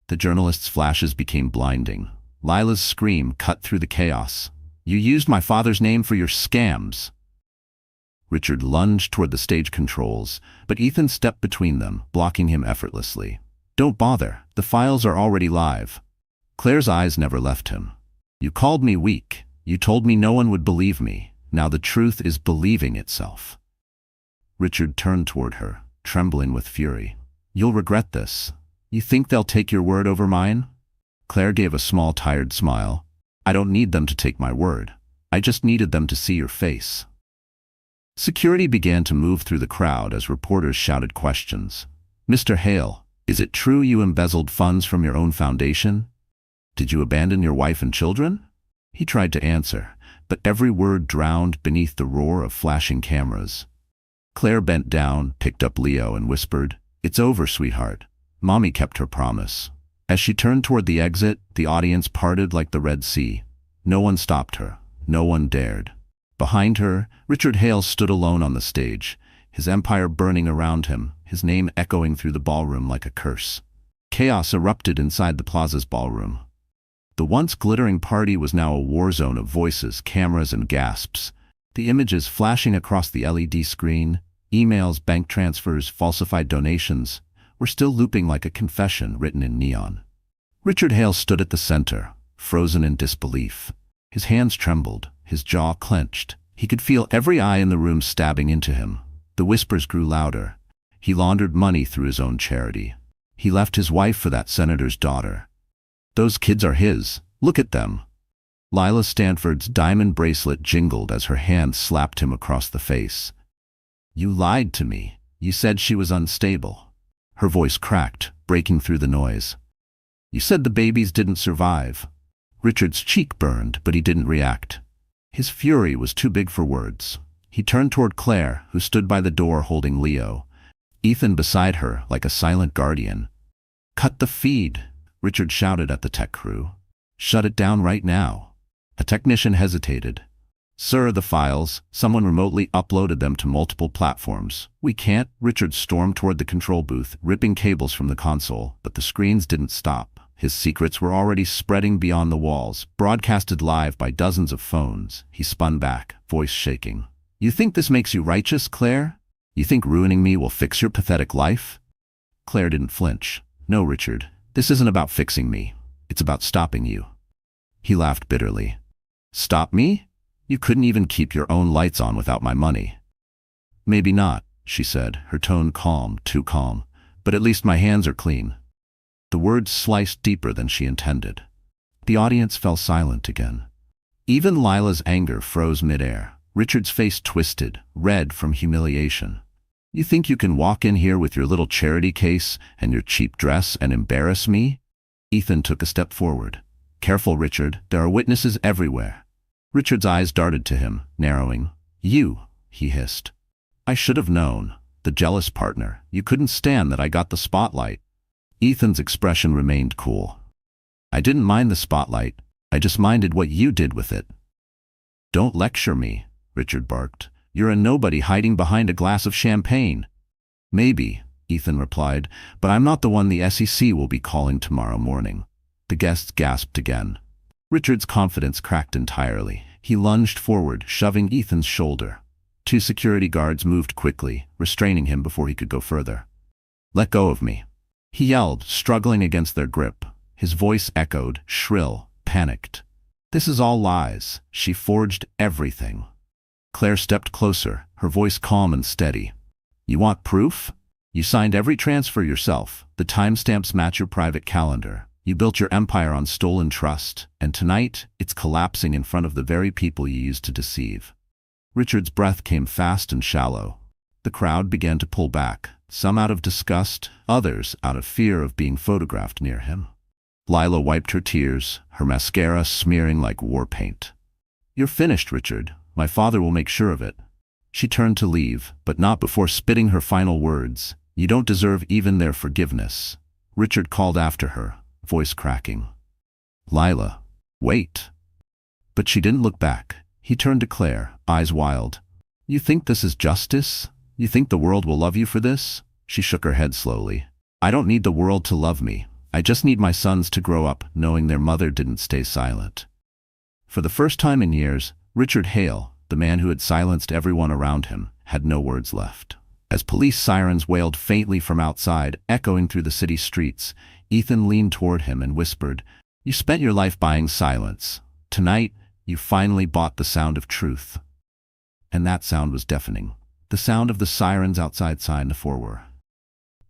The journalist's flashes became blinding. Lila's scream cut through the chaos. "You used my father's name for your scams." Richard lunged toward the stage controls, but Ethan stepped between them, blocking him effortlessly. "Don't bother, the files are already live." Claire's eyes never left him. "You called me weak. You told me no one would believe me. Now the truth is believing itself." Richard turned toward her, trembling with fury. "You'll regret this. You think they'll take your word over mine?" Claire gave a small, tired smile. "I don't need them to take my word. I just needed them to see your face." Security began to move through the crowd as reporters shouted questions. "Mr. Hale, is it true you embezzled funds from your own foundation? Did you abandon your wife and children?" He tried to answer, but every word drowned beneath the roar of flashing cameras. Claire bent down, picked up Leo, and whispered, "It's over, sweetheart. Mommy kept her promise." As she turned toward the exit, the audience parted like the Red Sea. No one stopped her. No one dared. Behind her, Richard Hale stood alone on the stage, his empire burning around him, his name echoing through the ballroom like a curse. Chaos erupted inside the plaza's ballroom. The once glittering party was now a war zone of voices, cameras, and gasps. The images flashing across the LED screen, emails, bank transfers, falsified donations, were still looping like a confession written in neon. Richard Hale stood at the center, frozen in disbelief. His hands trembled, his jaw clenched. He could feel every eye in the room stabbing into him. The whispers grew louder. He laundered money through his own charity. He left his wife for that senator's daughter. Those kids are his. Look at them. Lila Stanford's diamond bracelet jingled as her hand slapped him across the face. "You lied to me. You said she was unstable." Her voice cracked, breaking through the noise. "You said the babies didn't survive." Richard's cheek burned, but he didn't react. His fury was too big for words. He turned toward Claire, who stood by the door holding Leo. Ethan beside her, like a silent guardian. "Cut the feed," Richard shouted at the tech crew. "Shut it down right now." A technician hesitated. Sir, the files, someone remotely uploaded them to multiple platforms. We can't. Richard stormed toward the control booth, ripping cables from the console, but the screens didn't stop. His secrets were already spreading beyond the walls, broadcasted live by dozens of phones. He spun back, voice shaking. You think this makes you righteous, Claire? You think ruining me will fix your pathetic life? Claire didn't flinch. No, Richard, this isn't about fixing me. It's about stopping you. He laughed bitterly. Stop me? You couldn't even keep your own lights on without my money. Maybe not, she said, her tone calm, too calm. But at least my hands are clean. The words sliced deeper than she intended. The audience fell silent again. Even Lila's anger froze midair. Richard's face twisted, red from humiliation. You think you can walk in here with your little charity case and your cheap dress and embarrass me? Ethan took a step forward. Careful, Richard, there are witnesses everywhere. Richard's eyes darted to him, narrowing. You, he hissed. I should have known. The jealous partner. You couldn't stand that I got the spotlight. Ethan's expression remained cool. I didn't mind the spotlight. I just minded what you did with it. Don't lecture me, Richard barked. You're a nobody hiding behind a glass of champagne. Maybe, Ethan replied, but I'm not the one the SEC will be calling tomorrow morning. The guests gasped again. Richard's confidence cracked entirely. He lunged forward, shoving Ethan's shoulder. 2 security guards moved quickly, restraining him before he could go further. Let go of me, he yelled, struggling against their grip. His voice echoed, shrill, panicked. This is all lies. She forged everything. Claire stepped closer, her voice calm and steady. You want proof? You signed every transfer yourself. The timestamps match your private calendar. You built your empire on stolen trust, and tonight, it's collapsing in front of the very people you used to deceive. Richard's breath came fast and shallow. The crowd began to pull back, some out of disgust, others out of fear of being photographed near him. Lila wiped her tears, her mascara smearing like war paint. You're finished, Richard. My father will make sure of it. She turned to leave, but not before spitting her final words. You don't deserve even their forgiveness. Richard called after her, voice cracking. Lila, wait. But she didn't look back. He turned to Claire, eyes wild. You think this is justice? You think the world will love you for this? She shook her head slowly. I don't need the world to love me. I just need my sons to grow up knowing their mother didn't stay silent. For the first time in years, Richard Hale, the man who had silenced everyone around him, had no words left. As police sirens wailed faintly from outside, echoing through the city streets, Ethan leaned toward him and whispered, You spent your life buying silence. Tonight, you finally bought the sound of truth. And that sound was deafening. The sound of the sirens outside signed forward.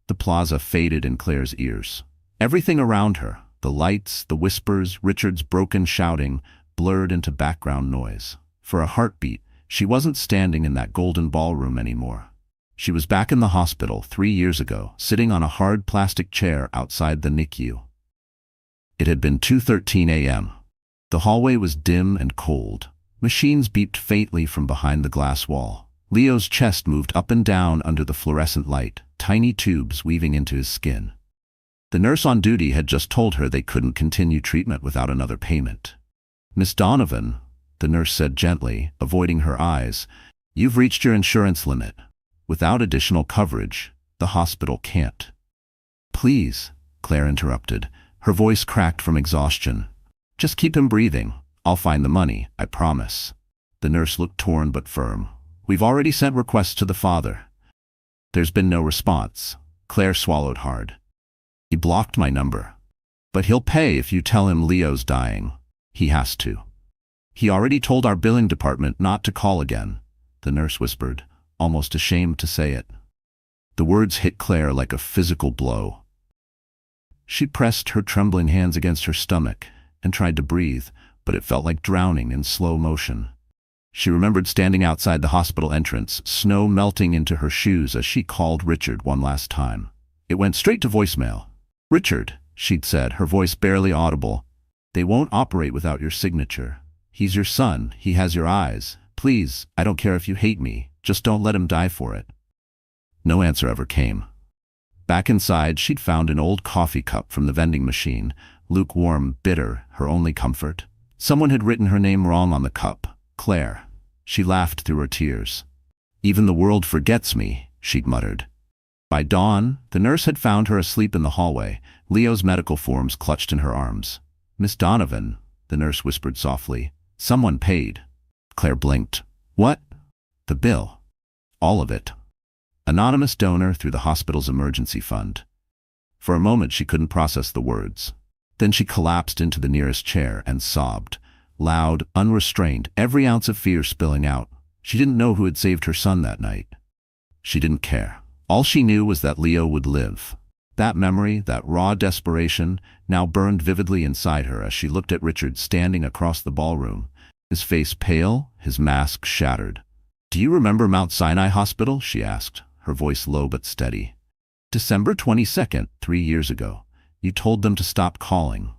The plaza faded in Claire's ears. Everything around her, the lights, the whispers, Richard's broken shouting, blurred into background noise. For a heartbeat, she wasn't standing in that golden ballroom anymore. She was back in the hospital 3 years ago, sitting on a hard plastic chair outside the NICU. It had been 2:13 a.m. The hallway was dim and cold. Machines beeped faintly from behind the glass wall. Leo's chest moved up and down under the fluorescent light, tiny tubes weaving into his skin. The nurse on duty had just told her they couldn't continue treatment without another payment. Miss Donovan, the nurse said gently, avoiding her eyes, you've reached your insurance limit. Without additional coverage, the hospital can't. Please, Claire interrupted, her voice cracked from exhaustion. Just keep him breathing. I'll find the money, I promise. The nurse looked torn but firm. We've already sent requests to the father. There's been no response. Claire swallowed hard. He blocked my number. But he'll pay if you tell him Leo's dying. He has to. He already told our billing department not to call again, the nurse whispered, almost ashamed to say it. The words hit Claire like a physical blow. She pressed her trembling hands against her stomach and tried to breathe, but it felt like drowning in slow motion. She remembered standing outside the hospital entrance, snow melting into her shoes as she called Richard one last time. It went straight to voicemail. Richard, she'd said, her voice barely audible, they won't operate without your signature. He's your son, he has your eyes. Please, I don't care if you hate me, just don't let him die for it. No answer ever came. Back inside, she'd found an old coffee cup from the vending machine, lukewarm, bitter, her only comfort. Someone had written her name wrong on the cup. Claire. She laughed through her tears. Even the world forgets me, she'd muttered. By dawn, the nurse had found her asleep in the hallway, Leo's medical forms clutched in her arms. "Miss Donovan," the nurse whispered softly. "Someone paid." Claire blinked. "What?" "The bill. All of it. Anonymous donor through the hospital's emergency fund." For a moment she couldn't process the words. Then she collapsed into the nearest chair and sobbed. Loud, unrestrained, every ounce of fear spilling out. She didn't know who had saved her son that night. She didn't care. All she knew was that Leo would live. That memory, that raw desperation, now burned vividly inside her as she looked at Richard standing across the ballroom, his face pale, his mask shattered. "Do you remember Mount Sinai Hospital?" she asked, her voice low but steady. "December 22nd, 3 years ago. You told them to stop calling."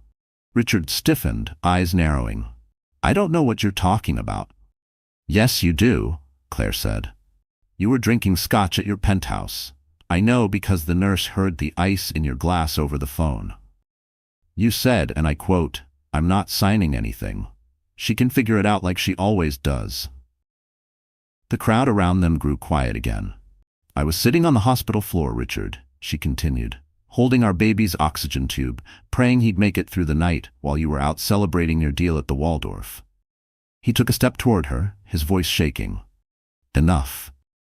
Richard stiffened, eyes narrowing. "I don't know what you're talking about." "Yes, you do," Claire said. "You were drinking scotch at your penthouse. I know because the nurse heard the ice in your glass over the phone. You said, and I quote, 'I'm not signing anything. She can figure it out like she always does.'" The crowd around them grew quiet again. "I was sitting on the hospital floor, Richard," she continued, "holding our baby's oxygen tube, praying he'd make it through the night while you were out celebrating your deal at the Waldorf." He took a step toward her, his voice shaking. "Enough."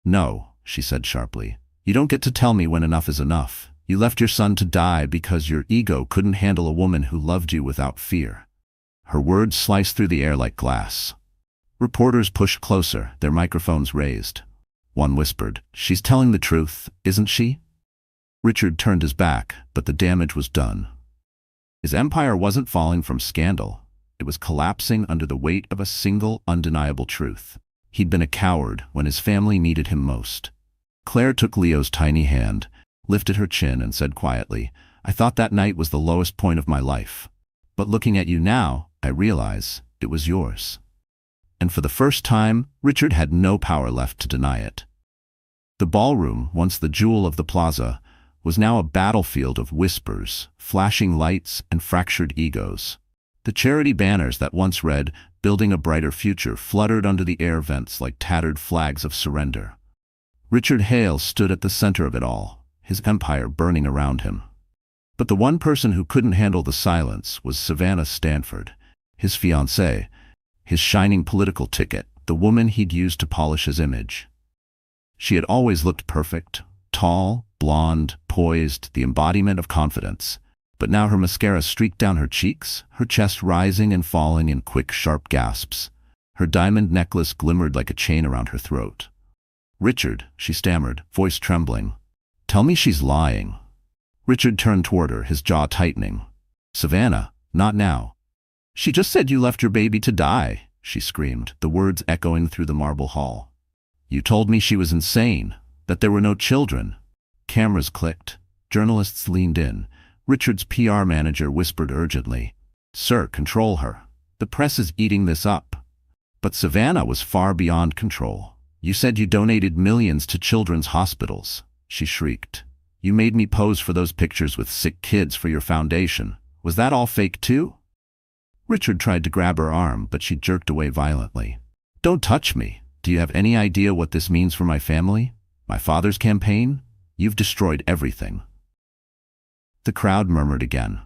"No," she said sharply. "You don't get to tell me when enough is enough. You left your son to die because your ego couldn't handle a woman who loved you without fear." Her words sliced through the air like glass. Reporters pushed closer, their microphones raised. One whispered, "She's telling the truth, isn't she?" Richard turned his back, but the damage was done. His empire wasn't falling from scandal. It was collapsing under the weight of a single, undeniable truth. He'd been a coward when his family needed him most. Claire took Leo's tiny hand, lifted her chin, and said quietly, "I thought that night was the lowest point of my life. But looking at you now, I realize it was yours." And for the first time, Richard had no power left to deny it. The ballroom, once the jewel of the plaza, was now a battlefield of whispers, flashing lights, and fractured egos. The charity banners that once read, "Building a Brighter Future," fluttered under the air vents like tattered flags of surrender. Richard Hale stood at the center of it all, his empire burning around him. But the one person who couldn't handle the silence was Savannah Stanford, his fiancée, his shining political ticket, the woman he'd used to polish his image. She had always looked perfect, tall, blonde, poised, the embodiment of confidence. But now her mascara streaked down her cheeks, her chest rising and falling in quick, sharp gasps. Her diamond necklace glimmered like a chain around her throat. "Richard," she stammered, voice trembling. "Tell me she's lying." Richard turned toward her, his jaw tightening. "Savannah, not now." "She just said you left your baby to die," she screamed, the words echoing through the marble hall. "You told me she was insane, that there were no children." Cameras clicked. Journalists leaned in. Richard's PR manager whispered urgently, "Sir, control her. The press is eating this up." But Savannah was far beyond control. "You said you donated millions to children's hospitals," she shrieked. "You made me pose for those pictures with sick kids for your foundation. Was that all fake too?" Richard tried to grab her arm, but she jerked away violently. "Don't touch me. Do you have any idea what this means for my family? My father's campaign? You've destroyed everything." The crowd murmured again.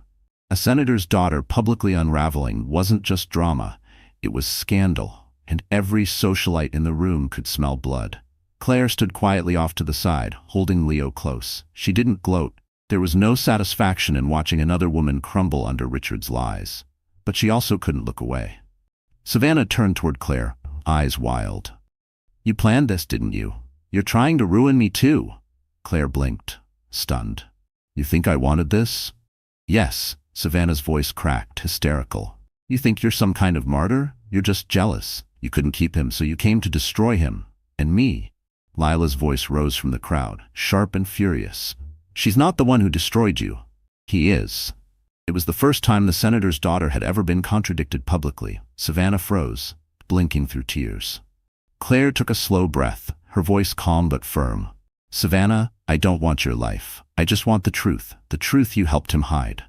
A senator's daughter publicly unraveling wasn't just drama, it was scandal, and every socialite in the room could smell blood. Claire stood quietly off to the side, holding Leo close. She didn't gloat. There was no satisfaction in watching another woman crumble under Richard's lies. But she also couldn't look away. Savannah turned toward Claire, eyes wild. "You planned this, didn't you? You're trying to ruin me too." Claire blinked, stunned. "You think I wanted this?" "Yes," Savannah's voice cracked, hysterical. "You think you're some kind of martyr? You're just jealous. You couldn't keep him, so you came to destroy him. And me." Lila's voice rose from the crowd, sharp and furious. "She's not the one who destroyed you. He is." It was the first time the senator's daughter had ever been contradicted publicly. Savannah froze, blinking through tears. Claire took a slow breath, her voice calm but firm. "Savannah, I don't want your life. I just want the truth you helped him hide."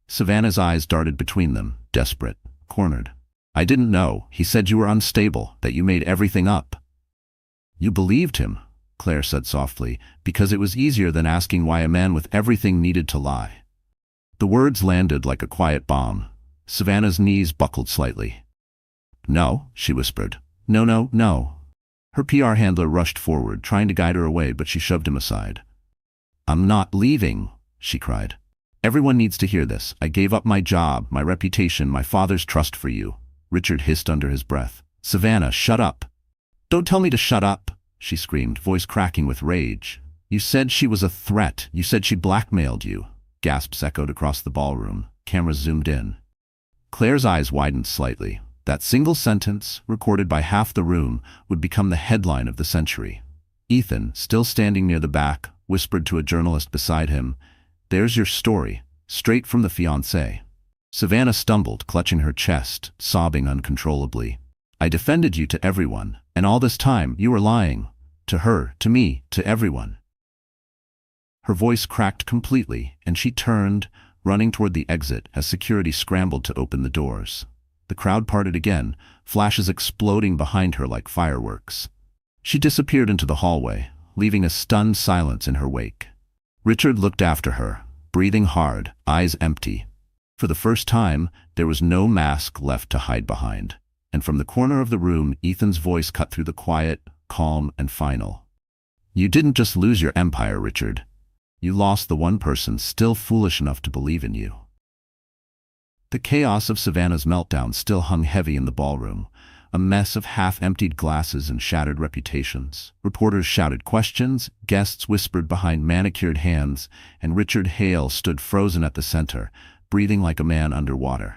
Savannah's eyes darted between them, desperate, cornered. I didn't know. He said you were unstable, that you made everything up. You believed him, Claire said softly, because it was easier than asking why a man with everything needed to lie. The words landed like a quiet bomb. Savannah's knees buckled slightly. No, she whispered. No, no, no. Her PR handler rushed forward, trying to guide her away, but she shoved him aside. I'm not leaving, she cried. Everyone needs to hear this. I gave up my job, my reputation, my father's trust for you. Richard hissed under his breath. Savannah, shut up. Don't tell me to shut up, she screamed, voice cracking with rage. You said she was a threat. You said she blackmailed you. Gasps echoed across the ballroom. Cameras zoomed in. Claire's eyes widened slightly. That single sentence, recorded by half the room, would become the headline of the century. Ethan, still standing near the back, whispered to a journalist beside him, There's your story, straight from the fiancé. Savannah stumbled, clutching her chest, sobbing uncontrollably. I defended you to everyone, and all this time you were lying. To her, to me, to everyone. Her voice cracked completely, and she turned, running toward the exit as security scrambled to open the doors. The crowd parted again, flashes exploding behind her like fireworks. She disappeared into the hallway, leaving a stunned silence in her wake. Richard looked after her, breathing hard, eyes empty. For the first time, there was no mask left to hide behind. And from the corner of the room, Ethan's voice cut through the quiet, calm, and final. You didn't just lose your empire, Richard. You lost the one person still foolish enough to believe in you. The chaos of Savannah's meltdown still hung heavy in the ballroom, a mess of half-emptied glasses and shattered reputations. Reporters shouted questions, guests whispered behind manicured hands, and Richard Hale stood frozen at the center, breathing like a man underwater.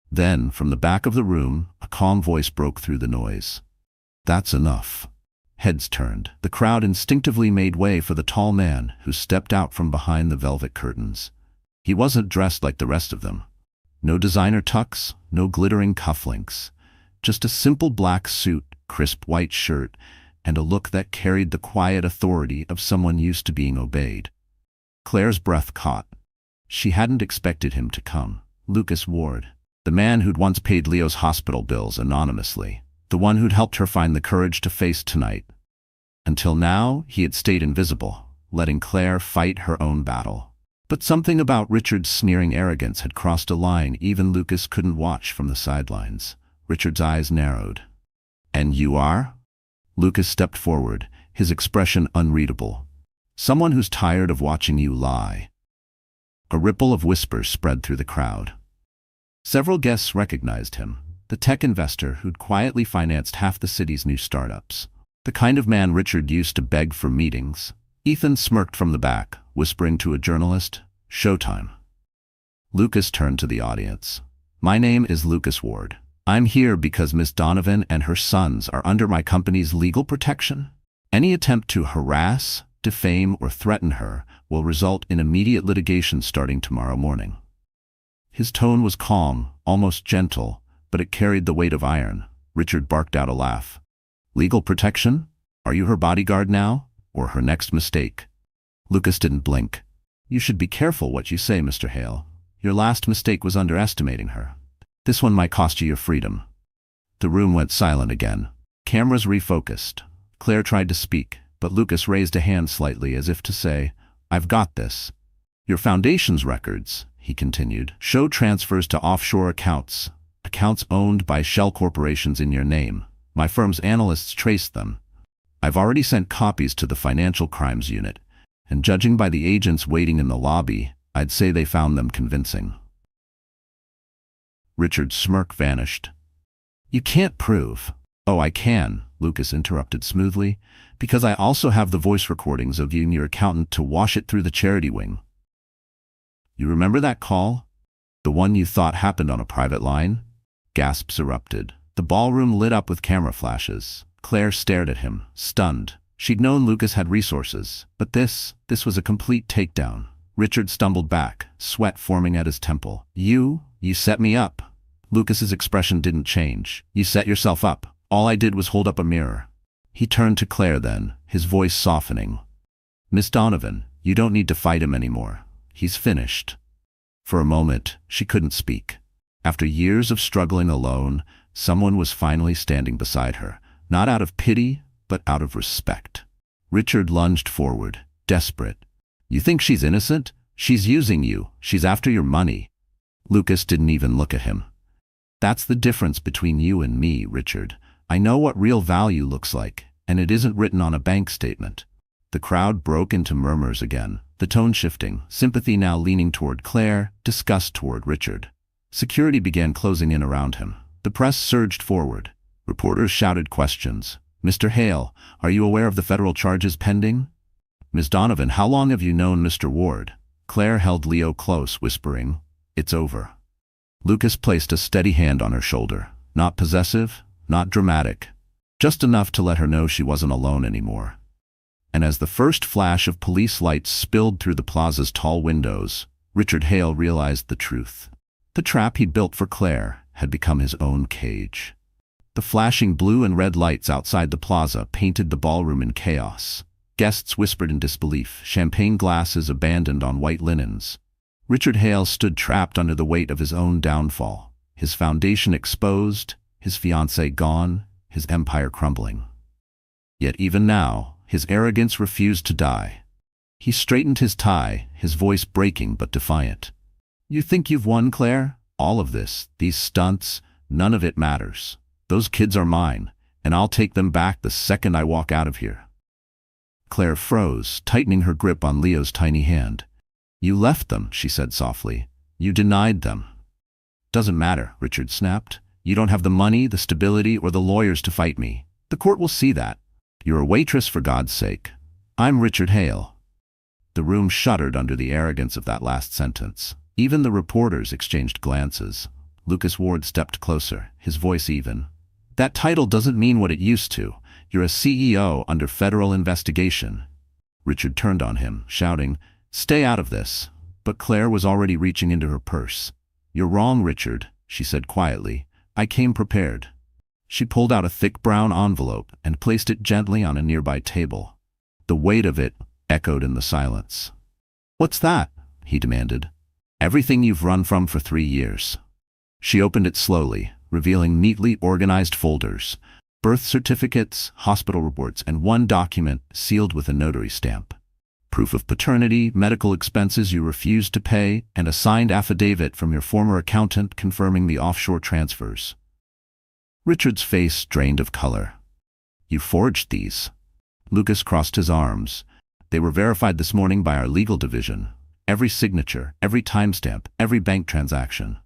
Then, from the back of the room, a calm voice broke through the noise. That's enough. Heads turned. The crowd instinctively made way for the tall man who stepped out from behind the velvet curtains. He wasn't dressed like the rest of them. No designer tux, no glittering cufflinks. Just a simple black suit, crisp white shirt, and a look that carried the quiet authority of someone used to being obeyed. Claire's breath caught. She hadn't expected him to come. Lucas Ward, the man who'd once paid Leo's hospital bills anonymously, the one who'd helped her find the courage to face tonight. Until now, he had stayed invisible, letting Claire fight her own battle. But something about Richard's sneering arrogance had crossed a line even Lucas couldn't watch from the sidelines. Richard's eyes narrowed. And you are? Lucas stepped forward, his expression unreadable. Someone who's tired of watching you lie. A ripple of whispers spread through the crowd. Several guests recognized him, the tech investor who'd quietly financed half the city's new startups. The kind of man Richard used to beg for meetings. Ethan smirked from the back, whispering to a journalist, Showtime. Lucas turned to the audience. My name is Lucas Ward. I'm here because Miss Donovan and her sons are under my company's legal protection. Any attempt to harass, defame, or threaten her will result in immediate litigation starting tomorrow morning. His tone was calm, almost gentle, but it carried the weight of iron. Richard barked out a laugh. Legal protection? Are you her bodyguard now? Or her next mistake? Lucas didn't blink. You should be careful what you say, Mr. Hale. Your last mistake was underestimating her. This one might cost you your freedom. The room went silent again. Cameras refocused. Claire tried to speak, but Lucas raised a hand slightly as if to say, I've got this. Your foundation's records, he continued, show transfers to offshore accounts owned by shell corporations in your name. My firm's analysts traced them. I've already sent copies to the Financial Crimes Unit, and judging by the agents waiting in the lobby, I'd say they found them convincing. Richard's smirk vanished. You can't prove. Oh, I can, Lucas interrupted smoothly, because I also have the voice recordings of you and your accountant to wash it through the charity wing. You remember that call? The one you thought happened on a private line? Gasps erupted. The ballroom lit up with camera flashes. Claire stared at him, stunned. She'd known Lucas had resources, but this was a complete takedown. Richard stumbled back, sweat forming at his temple. You set me up. Lucas's expression didn't change. You set yourself up. All I did was hold up a mirror. He turned to Claire then, his voice softening. Miss Donovan, you don't need to fight him anymore. He's finished. For a moment, she couldn't speak. After years of struggling alone, someone was finally standing beside her, not out of pity, but out of respect. Richard lunged forward, desperate. "You think she's innocent? She's using you. She's after your money." Lucas didn't even look at him. "That's the difference between you and me, Richard. I know what real value looks like, and it isn't written on a bank statement." The crowd broke into murmurs again, the tone shifting, sympathy now leaning toward Claire, disgust toward Richard. Security began closing in around him. The press surged forward. Reporters shouted questions. "Mr. Hale, are you aware of the federal charges pending?" "Ms. Donovan, how long have you known Mr. Ward?" Claire held Leo close, whispering, "It's over." Lucas placed a steady hand on her shoulder. Not possessive, not dramatic, just enough to let her know she wasn't alone anymore. And as the first flash of police lights spilled through the plaza's tall windows, Richard Hale realized the truth. The trap he'd built for Claire had become his own cage. The flashing blue and red lights outside the plaza painted the ballroom in chaos. Guests whispered in disbelief, champagne glasses abandoned on white linens. Richard Hale stood trapped under the weight of his own downfall, his foundation exposed, his fiancée gone, his empire crumbling. Yet even now, his arrogance refused to die. He straightened his tie, his voice breaking but defiant. "You think you've won, Claire? All of this, these stunts, none of it matters. Those kids are mine, and I'll take them back the second I walk out of here." Claire froze, tightening her grip on Leo's tiny hand. "You left them," she said softly. "You denied them." "Doesn't matter," Richard snapped. "You don't have the money, the stability, or the lawyers to fight me. The court will see that. You're a waitress, for God's sake. I'm Richard Hale." The room shuddered under the arrogance of that last sentence. Even the reporters exchanged glances. Lucas Ward stepped closer, his voice even. "That title doesn't mean what it used to. You're a CEO under federal investigation." Richard turned on him, shouting, "Stay out of this." But Claire was already reaching into her purse. "You're wrong, Richard," she said quietly. "I came prepared." She pulled out a thick brown envelope and placed it gently on a nearby table. The weight of it echoed in the silence. "What's that?" he demanded. "Everything you've run from for 3 years." She opened it slowly, revealing neatly organized folders, birth certificates, hospital reports, and one document sealed with a notary stamp. Proof of paternity, medical expenses you refused to pay, and a signed affidavit from your former accountant confirming the offshore transfers. Richard's face drained of color. "You forged these." Lucas crossed his arms. "They were verified this morning by our legal division. Every signature, every timestamp, every bank transaction."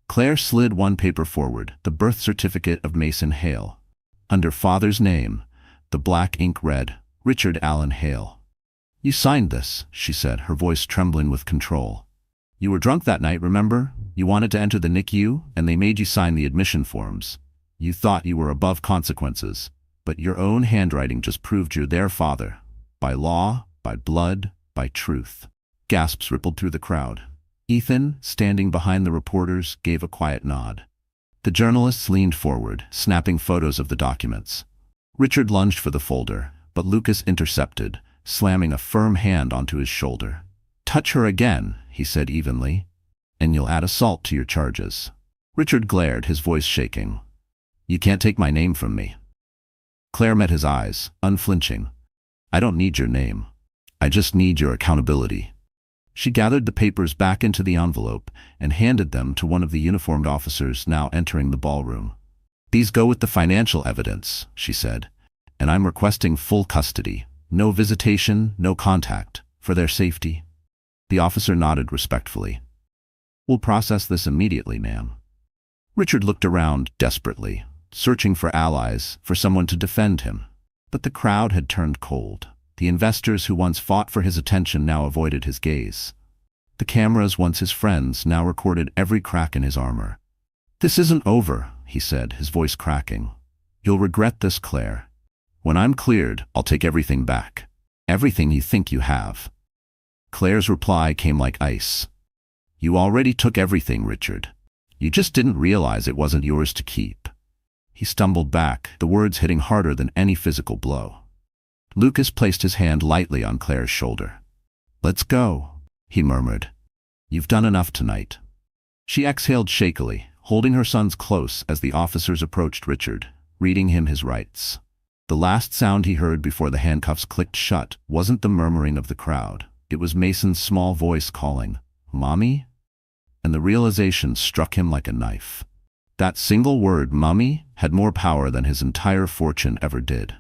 Claire slid one paper forward, the birth certificate of Mason Hale. Under father's name, the black ink read, Richard Allen Hale. "You signed this," she said, her voice trembling with control. "You were drunk that night, remember? You wanted to enter the NICU, and they made you sign the admission forms. You thought you were above consequences, but your own handwriting just proved you're their father. By law, by blood, by truth." Gasps rippled through the crowd. Ethan, standing behind the reporters, gave a quiet nod. The journalists leaned forward, snapping photos of the documents. Richard lunged for the folder, but Lucas intercepted, slamming a firm hand onto his shoulder. "Touch her again," he said evenly, "and you'll add assault to your charges." Richard glared, his voice shaking. "You can't take my name from me." Claire met his eyes, unflinching. "I don't need your name. I just need your accountability." She gathered the papers back into the envelope and handed them to one of the uniformed officers now entering the ballroom. "These go with the financial evidence," she said, "and I'm requesting full custody. No visitation, no contact, for their safety." The officer nodded respectfully. "We'll process this immediately, ma'am." Richard looked around desperately, searching for allies, for someone to defend him. But the crowd had turned cold. The investors who once fought for his attention now avoided his gaze. The cameras, once his friends, now recorded every crack in his armor. "This isn't over," he said, his voice cracking. "You'll regret this, Claire. When I'm cleared, I'll take everything back. Everything you think you have." Claire's reply came like ice. "You already took everything, Richard. You just didn't realize it wasn't yours to keep." He stumbled back, the words hitting harder than any physical blow. Lucas placed his hand lightly on Claire's shoulder. "Let's go," he murmured. "You've done enough tonight." She exhaled shakily, holding her sons close as the officers approached Richard, reading him his rights. The last sound he heard before the handcuffs clicked shut wasn't the murmuring of the crowd. It was Mason's small voice calling, "Mommy?" And the realization struck him like a knife. That single word, "Mommy," had more power than his entire fortune ever did.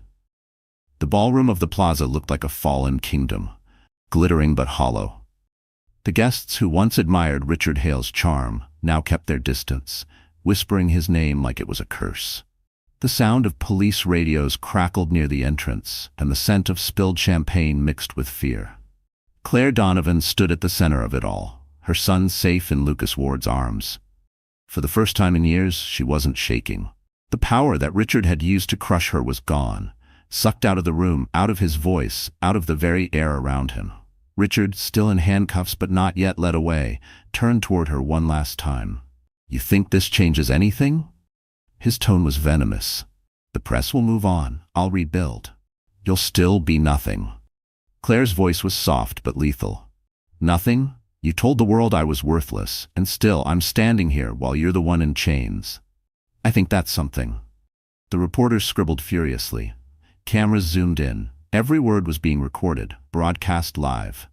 The ballroom of the plaza looked like a fallen kingdom, glittering but hollow. The guests who once admired Richard Hale's charm now kept their distance, whispering his name like it was a curse. The sound of police radios crackled near the entrance, and the scent of spilled champagne mixed with fear. Claire Donovan stood at the center of it all, her son safe in Lucas Ward's arms. For the first time in years, she wasn't shaking. The power that Richard had used to crush her was gone, sucked out of the room, out of his voice, out of the very air around him. Richard, still in handcuffs but not yet led away, turned toward her one last time. "You think this changes anything?" His tone was venomous. "The press will move on. I'll rebuild. You'll still be nothing." Claire's voice was soft but lethal. "Nothing? You told the world I was worthless, and still I'm standing here while you're the one in chains. I think that's something." The reporters scribbled furiously. Cameras zoomed in. Every word was being recorded, broadcast live.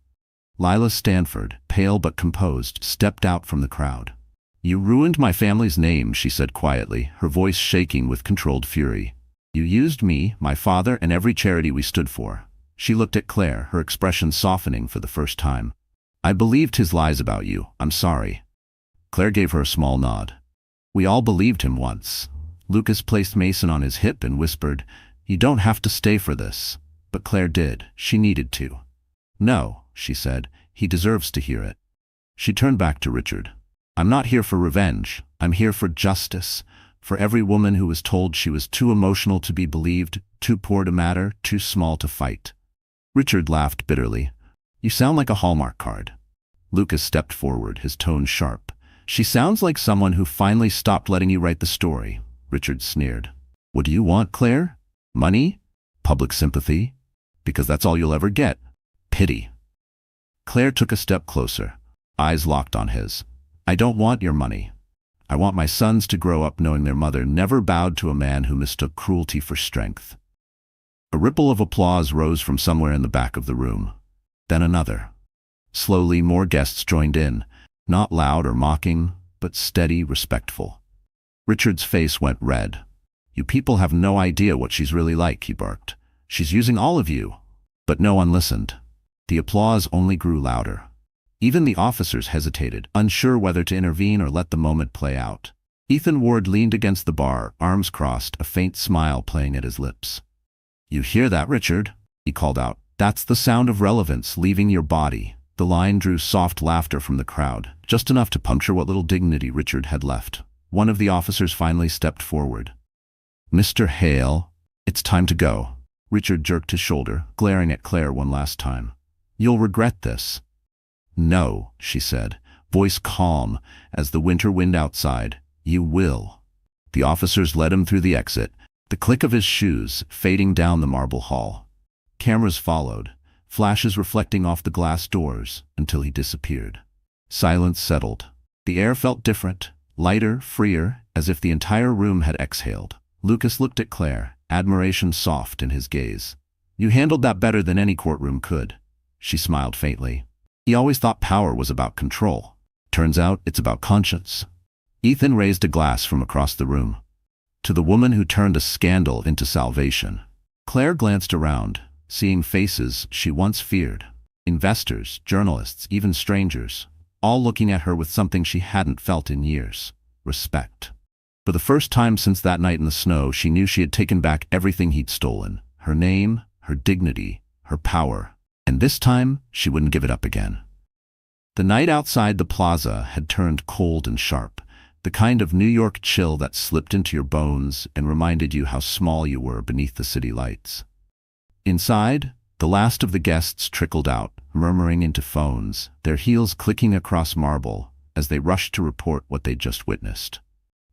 Lila Stanford, pale but composed, stepped out from the crowd. "You ruined my family's name," she said quietly, her voice shaking with controlled fury. "You used me, my father, and every charity we stood for." She looked at Claire, her expression softening for the first time. "I believed his lies about you. I'm sorry." Claire gave her a small nod. "We all believed him once." Lucas placed Mason on his hip and whispered, "You don't have to stay for this." But Claire did. She needed to. "No," she said, "he deserves to hear it." She turned back to Richard. "I'm not here for revenge. I'm here for justice. For every woman who was told she was too emotional to be believed, too poor to matter, too small to fight." Richard laughed bitterly. "You sound like a Hallmark card." Lucas stepped forward, his tone sharp. "She sounds like someone who finally stopped letting you write the story." Richard sneered. "What do you want, Claire? Money? Public sympathy? Because that's all you'll ever get. Pity." Claire took a step closer, eyes locked on his. "I don't want your money. I want my sons to grow up knowing their mother never bowed to a man who mistook cruelty for strength." A ripple of applause rose from somewhere in the back of the room. Then another. Slowly, more guests joined in, not loud or mocking, but steady, respectful. Richard's face went red. "You people have no idea what she's really like," he barked. "She's using all of you." But no one listened. The applause only grew louder. Even the officers hesitated, unsure whether to intervene or let the moment play out. Ethan Ward leaned against the bar, arms crossed, a faint smile playing at his lips. "You hear that, Richard?" he called out. "That's the sound of relevance leaving your body." The line drew soft laughter from the crowd, just enough to puncture what little dignity Richard had left. One of the officers finally stepped forward. "Mr. Hale, it's time to go." Richard jerked his shoulder, glaring at Claire one last time. "You'll regret this." "No," she said, voice calm as the winter wind outside. "You will." The officers led him through the exit, the click of his shoes fading down the marble hall. Cameras followed, flashes reflecting off the glass doors until he disappeared. Silence settled. The air felt different, lighter, freer, as if the entire room had exhaled. Lucas looked at Claire, admiration soft in his gaze. "You handled that better than any courtroom could." She smiled faintly. "He always thought power was about control. Turns out it's about conscience." Ethan raised a glass from across the room. "To the woman who turned a scandal into salvation." Claire glanced around, seeing faces she once feared. Investors, journalists, even strangers, all looking at her with something she hadn't felt in years: respect. For the first time since that night in the snow, she knew she had taken back everything he'd stolen: her name, her dignity, her power. And this time, she wouldn't give it up again. The night outside the plaza had turned cold and sharp, the kind of New York chill that slipped into your bones and reminded you how small you were beneath the city lights. Inside, the last of the guests trickled out, murmuring into phones, their heels clicking across marble as they rushed to report what they'd just witnessed.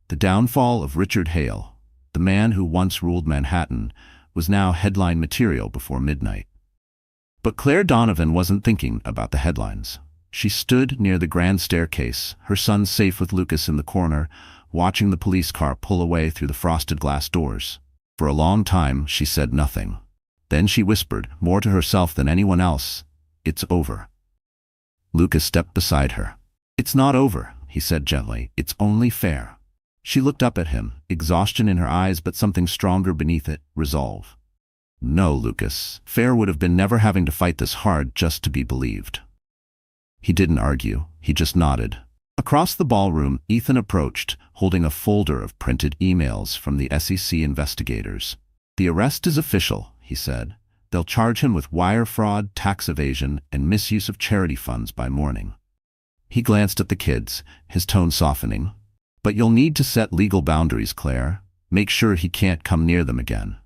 The downfall of Richard Hale, the man who once ruled Manhattan, was now headline material before midnight. But Claire Donovan wasn't thinking about the headlines. She stood near the grand staircase, her son safe with Lucas in the corner, watching the police car pull away through the frosted glass doors. For a long time, she said nothing. Then she whispered, more to herself than anyone else, "It's over." Lucas stepped beside her. "It's not over," he said gently. "It's only fair." She looked up at him, exhaustion in her eyes but something stronger beneath it, resolve. "No, Lucas. Fair would have been never having to fight this hard just to be believed." He didn't argue, he just nodded. Across the ballroom, Ethan approached, holding a folder of printed emails from the SEC investigators. "The arrest is official," he said. "They'll charge him with wire fraud, tax evasion, and misuse of charity funds by morning." He glanced at the kids, his tone softening. "But you'll need to set legal boundaries, Claire. Make sure he can't come near them again."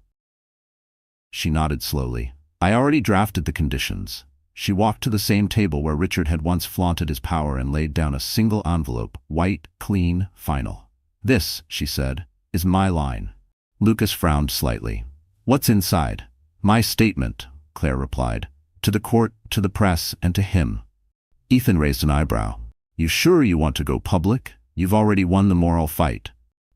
She nodded slowly. "I already drafted the conditions." She walked to the same table where Richard had once flaunted his power and laid down a single envelope, white, clean, final. "This," she said, "is my line." Lucas frowned slightly. "What's inside?" "My statement," Claire replied. "To the court, to the press, and to him." Ethan raised an eyebrow. "You sure you want to go public? You've already won the moral fight."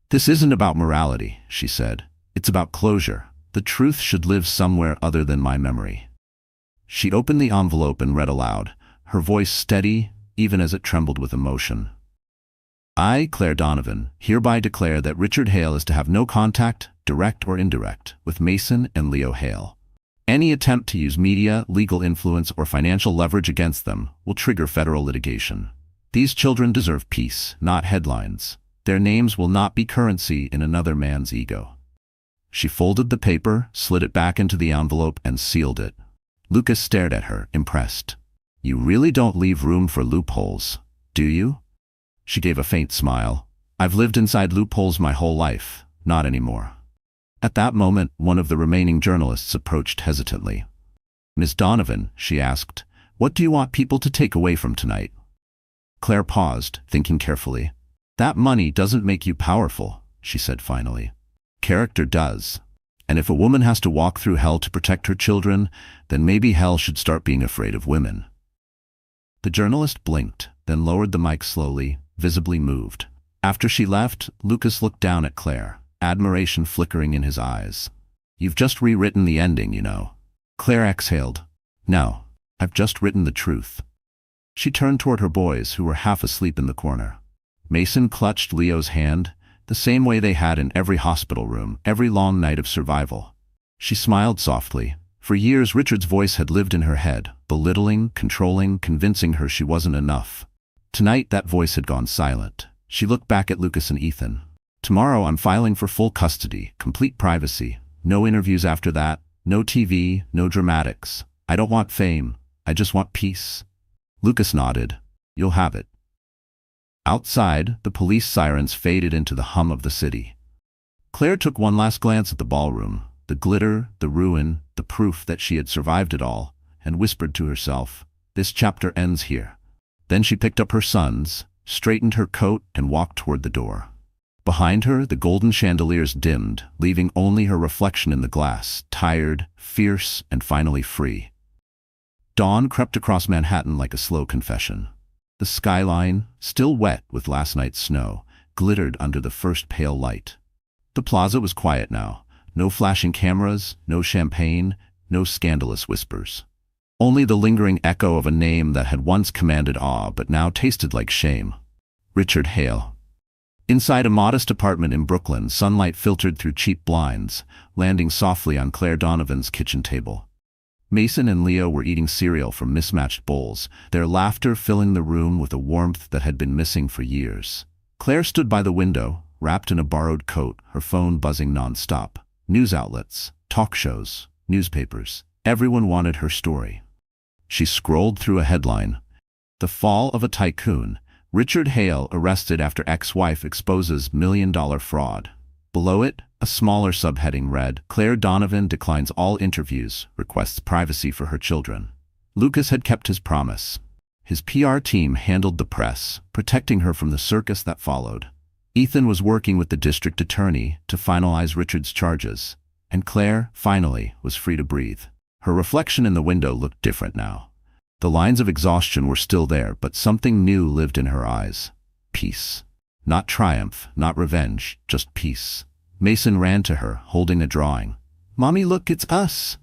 "This isn't about morality," she said. "It's about closure. The truth should live somewhere other than my memory." She opened the envelope and read aloud, her voice steady, even as it trembled with emotion. "I, Claire Donovan, hereby declare that Richard Hale is to have no contact, direct or indirect, with Mason and Leo Hale. Any attempt to use media, legal influence, or financial leverage against them will trigger federal litigation. These children deserve peace, not headlines. Their names will not be currency in another man's ego." She folded the paper, slid it back into the envelope, and sealed it. Lucas stared at her, impressed. "You really don't leave room for loopholes, do you?" She gave a faint smile. "I've lived inside loopholes my whole life. Not anymore." At that moment, one of the remaining journalists approached hesitantly. "Miss Donovan," she asked, "what do you want people to take away from tonight?" Claire paused, thinking carefully. "That money doesn't make you powerful," she said finally. "Character does. And if a woman has to walk through hell to protect her children, then maybe hell should start being afraid of women." The journalist blinked, then lowered the mic slowly, visibly moved. After she left, Lucas looked down at Claire, admiration flickering in his eyes. "You've just rewritten the ending, you know." Claire exhaled. "No, I've just written the truth." She turned toward her boys, who were half asleep in the corner. Mason clutched Leo's hand, the same way they had in every hospital room, every long night of survival. She smiled softly. For years, Richard's voice had lived in her head, belittling, controlling, convincing her she wasn't enough. Tonight, that voice had gone silent. She looked back at Lucas and Ethan. "Tomorrow, I'm filing for full custody, complete privacy. No interviews after that, no TV, no dramatics. I don't want fame. I just want peace." Lucas nodded. "You'll have it." Outside, the police sirens faded into the hum of the city. Claire took one last glance at the ballroom, the glitter, the ruin, the proof that she had survived it all, and whispered to herself, "This chapter ends here." Then she picked up her sons, straightened her coat, and walked toward the door. Behind her, the golden chandeliers dimmed, leaving only her reflection in the glass, tired, fierce, and finally free. Dawn crept across Manhattan like a slow confession. The skyline, still wet with last night's snow, glittered under the first pale light. The plaza was quiet now. No flashing cameras, no champagne, no scandalous whispers. Only the lingering echo of a name that had once commanded awe but now tasted like shame. Richard Hale. Inside a modest apartment in Brooklyn, sunlight filtered through cheap blinds, landing softly on Claire Donovan's kitchen table. Mason and Leo were eating cereal from mismatched bowls, their laughter filling the room with a warmth that had been missing for years. Claire stood by the window, wrapped in a borrowed coat, her phone buzzing nonstop. News outlets, talk shows, newspapers. Everyone wanted her story. She scrolled through a headline. "The Fall of a Tycoon. Richard Hale arrested after ex-wife exposes million-dollar fraud." Below it, a smaller subheading read, "Claire Donovan declines all interviews, requests privacy for her children." Lucas had kept his promise. His PR team handled the press, protecting her from the circus that followed. Ethan was working with the district attorney to finalize Richard's charges, and Claire, finally, was free to breathe. Her reflection in the window looked different now. The lines of exhaustion were still there, but something new lived in her eyes. Peace. Not triumph, not revenge, just peace. Mason ran to her, holding a drawing. "Mommy, look, it's us."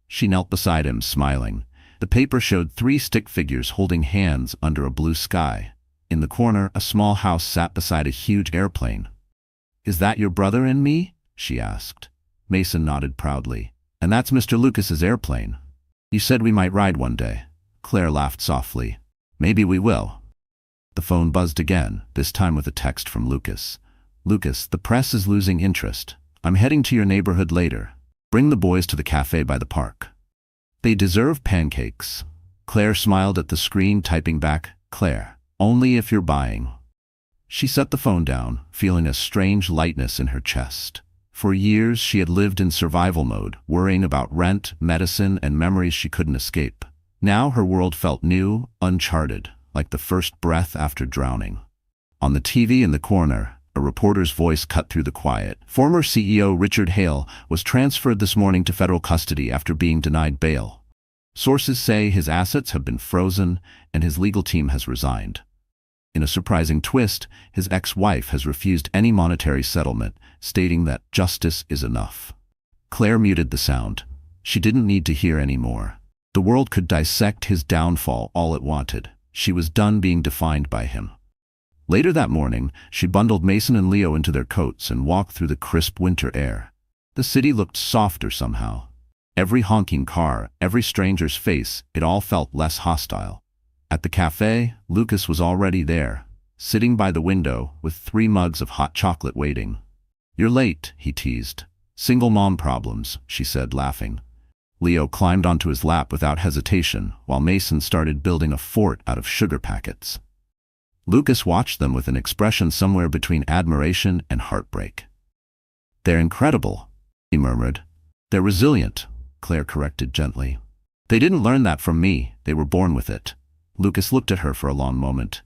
She knelt beside him, smiling. The paper showed 3 stick figures holding hands under a blue sky. In the corner, a small house sat beside a huge airplane. "Is that your brother and me?" she asked. Mason nodded proudly. "And that's Mr. Lucas's airplane. You said we might ride one day." Claire laughed softly. "Maybe we will." The phone buzzed again, this time with a text from Lucas. "Lucas, the press is losing interest. I'm heading to your neighborhood later. Bring the boys to the cafe by the park. They deserve pancakes." Claire smiled at the screen, typing back, "Claire, only if you're buying." She set the phone down, feeling a strange lightness in her chest. For years she had lived in survival mode, worrying about rent, medicine, and memories she couldn't escape. Now her world felt new, uncharted, like the first breath after drowning. On the TV in the corner, a reporter's voice cut through the quiet. Former CEO Richard Hale was transferred this morning to federal custody after being denied bail. Sources say his assets have been frozen and his legal team has resigned. In a surprising twist, his ex-wife has refused any monetary settlement, stating that justice is enough. Claire muted the sound. She didn't need to hear any more. The world could dissect his downfall all it wanted. She was done being defined by him. Later that morning, she bundled Mason and Leo into their coats and walked through the crisp winter air. The city looked softer somehow. Every honking car, every stranger's face, it all felt less hostile. At the cafe, Lucas was already there, sitting by the window with 3 mugs of hot chocolate waiting. "You're late," he teased. "Single mom problems," she said, laughing. Leo climbed onto his lap without hesitation, while Mason started building a fort out of sugar packets. Lucas watched them with an expression somewhere between admiration and heartbreak. "They're incredible," he murmured. "They're resilient," Claire corrected gently. "They didn't learn that from me, they were born with it." Lucas looked at her for a long moment.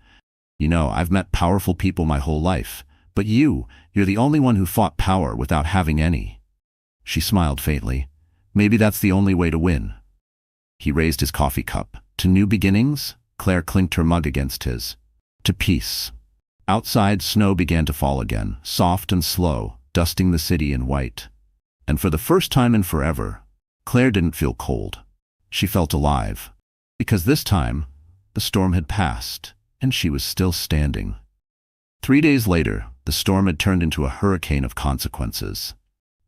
"You know, I've met powerful people my whole life, but you're the only one who fought power without having any." She smiled faintly. "Maybe that's the only way to win." He raised his coffee cup. "To new beginnings?" Claire clinked her mug against his. "To peace." Outside, snow began to fall again, soft and slow, dusting the city in white. And for the first time in forever, Claire didn't feel cold. She felt alive. Because this time, the storm had passed, and she was still standing. 3 days later, the storm had turned into a hurricane of consequences.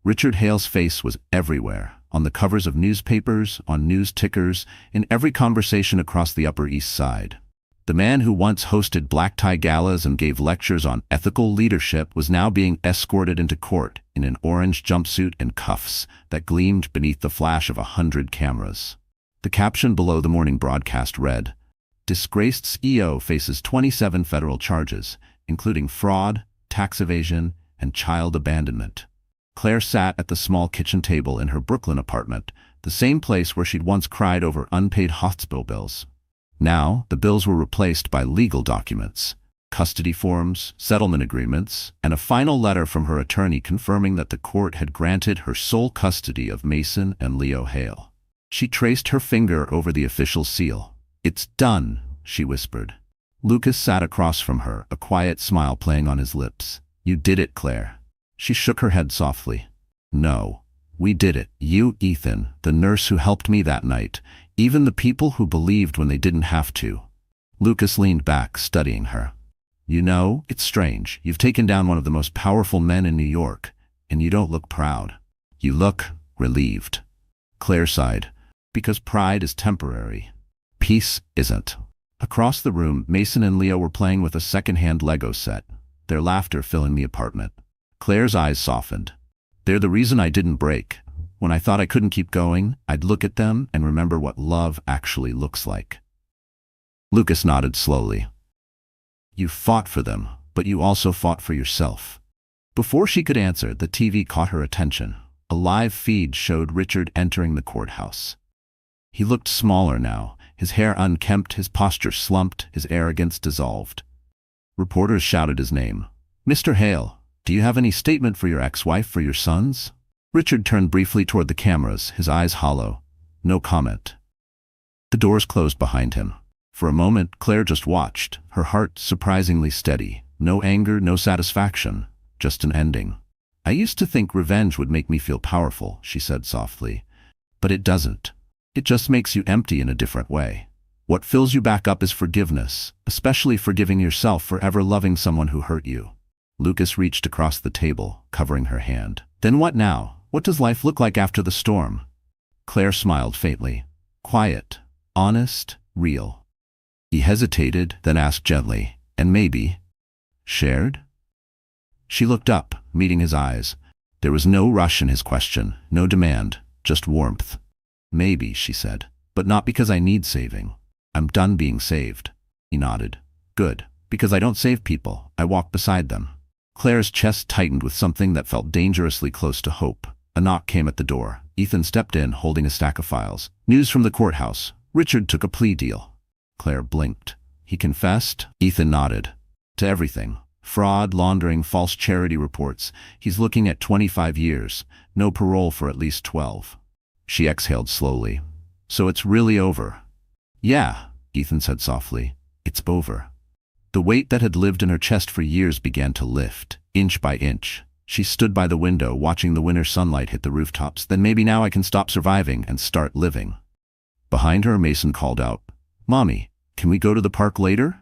Richard Hale's face was everywhere, on the covers of newspapers, on news tickers, in every conversation across the Upper East Side. The man who once hosted black-tie galas and gave lectures on ethical leadership was now being escorted into court in an orange jumpsuit and cuffs that gleamed beneath the flash of 100 cameras. The caption below the morning broadcast read, "Disgraced CEO faces 27 federal charges, including fraud, tax evasion, and child abandonment." Claire sat at the small kitchen table in her Brooklyn apartment, the same place where she'd once cried over unpaid hospital bills. Now, the bills were replaced by legal documents, custody forms, settlement agreements, and a final letter from her attorney confirming that the court had granted her sole custody of Mason and Leo Hale. She traced her finger over the official seal. "It's done," she whispered. Lucas sat across from her, a quiet smile playing on his lips. "You did it, Claire." She shook her head softly. "No, we did it. You, Ethan, the nurse who helped me that night, even the people who believed when they didn't have to." Lucas leaned back, studying her. "You know, it's strange. You've taken down one of the most powerful men in New York, and you don't look proud. You look relieved." Claire sighed. "Because pride is temporary. Peace isn't." Across the room, Mason and Leo were playing with a second-hand Lego set, their laughter filling the apartment. Claire's eyes softened. "They're the reason I didn't break. When I thought I couldn't keep going, I'd look at them and remember what love actually looks like." Lucas nodded slowly. "You fought for them, but you also fought for yourself." Before she could answer, the TV caught her attention. A live feed showed Richard entering the courthouse. He looked smaller now, his hair unkempt, his posture slumped, his arrogance dissolved. Reporters shouted his name. "Mr. Hale, do you have any statement for your ex-wife, for your sons?" Richard turned briefly toward the cameras, his eyes hollow. No comment. The doors closed behind him. For a moment, Claire just watched, her heart surprisingly steady. No anger, no satisfaction, just an ending. I used to think revenge would make me feel powerful, she said softly. But it doesn't. It just makes you empty in a different way. What fills you back up is forgiveness, especially forgiving yourself for ever loving someone who hurt you. Lucas reached across the table, covering her hand. Then what now? What does life look like after the storm? Claire smiled faintly. Quiet, honest, real. He hesitated, then asked gently, and maybe, shared? She looked up, meeting his eyes. There was no rush in his question, no demand, just warmth. Maybe, she said, but not because I need saving. I'm done being saved. He nodded. Good, because I don't save people, I walk beside them. Claire's chest tightened with something that felt dangerously close to hope. A knock came at the door. Ethan stepped in, holding a stack of files. News from the courthouse. Richard took a plea deal. Claire blinked. He confessed? Ethan nodded. To everything. Fraud, laundering, false charity reports. He's looking at 25 years. No parole for at least 12. She exhaled slowly. So it's really over? Yeah, Ethan said softly. It's over. The weight that had lived in her chest for years began to lift, inch by inch. She stood by the window, watching the winter sunlight hit the rooftops. Then maybe now I can stop surviving and start living. Behind her, Mason called out, Mommy, can we go to the park later?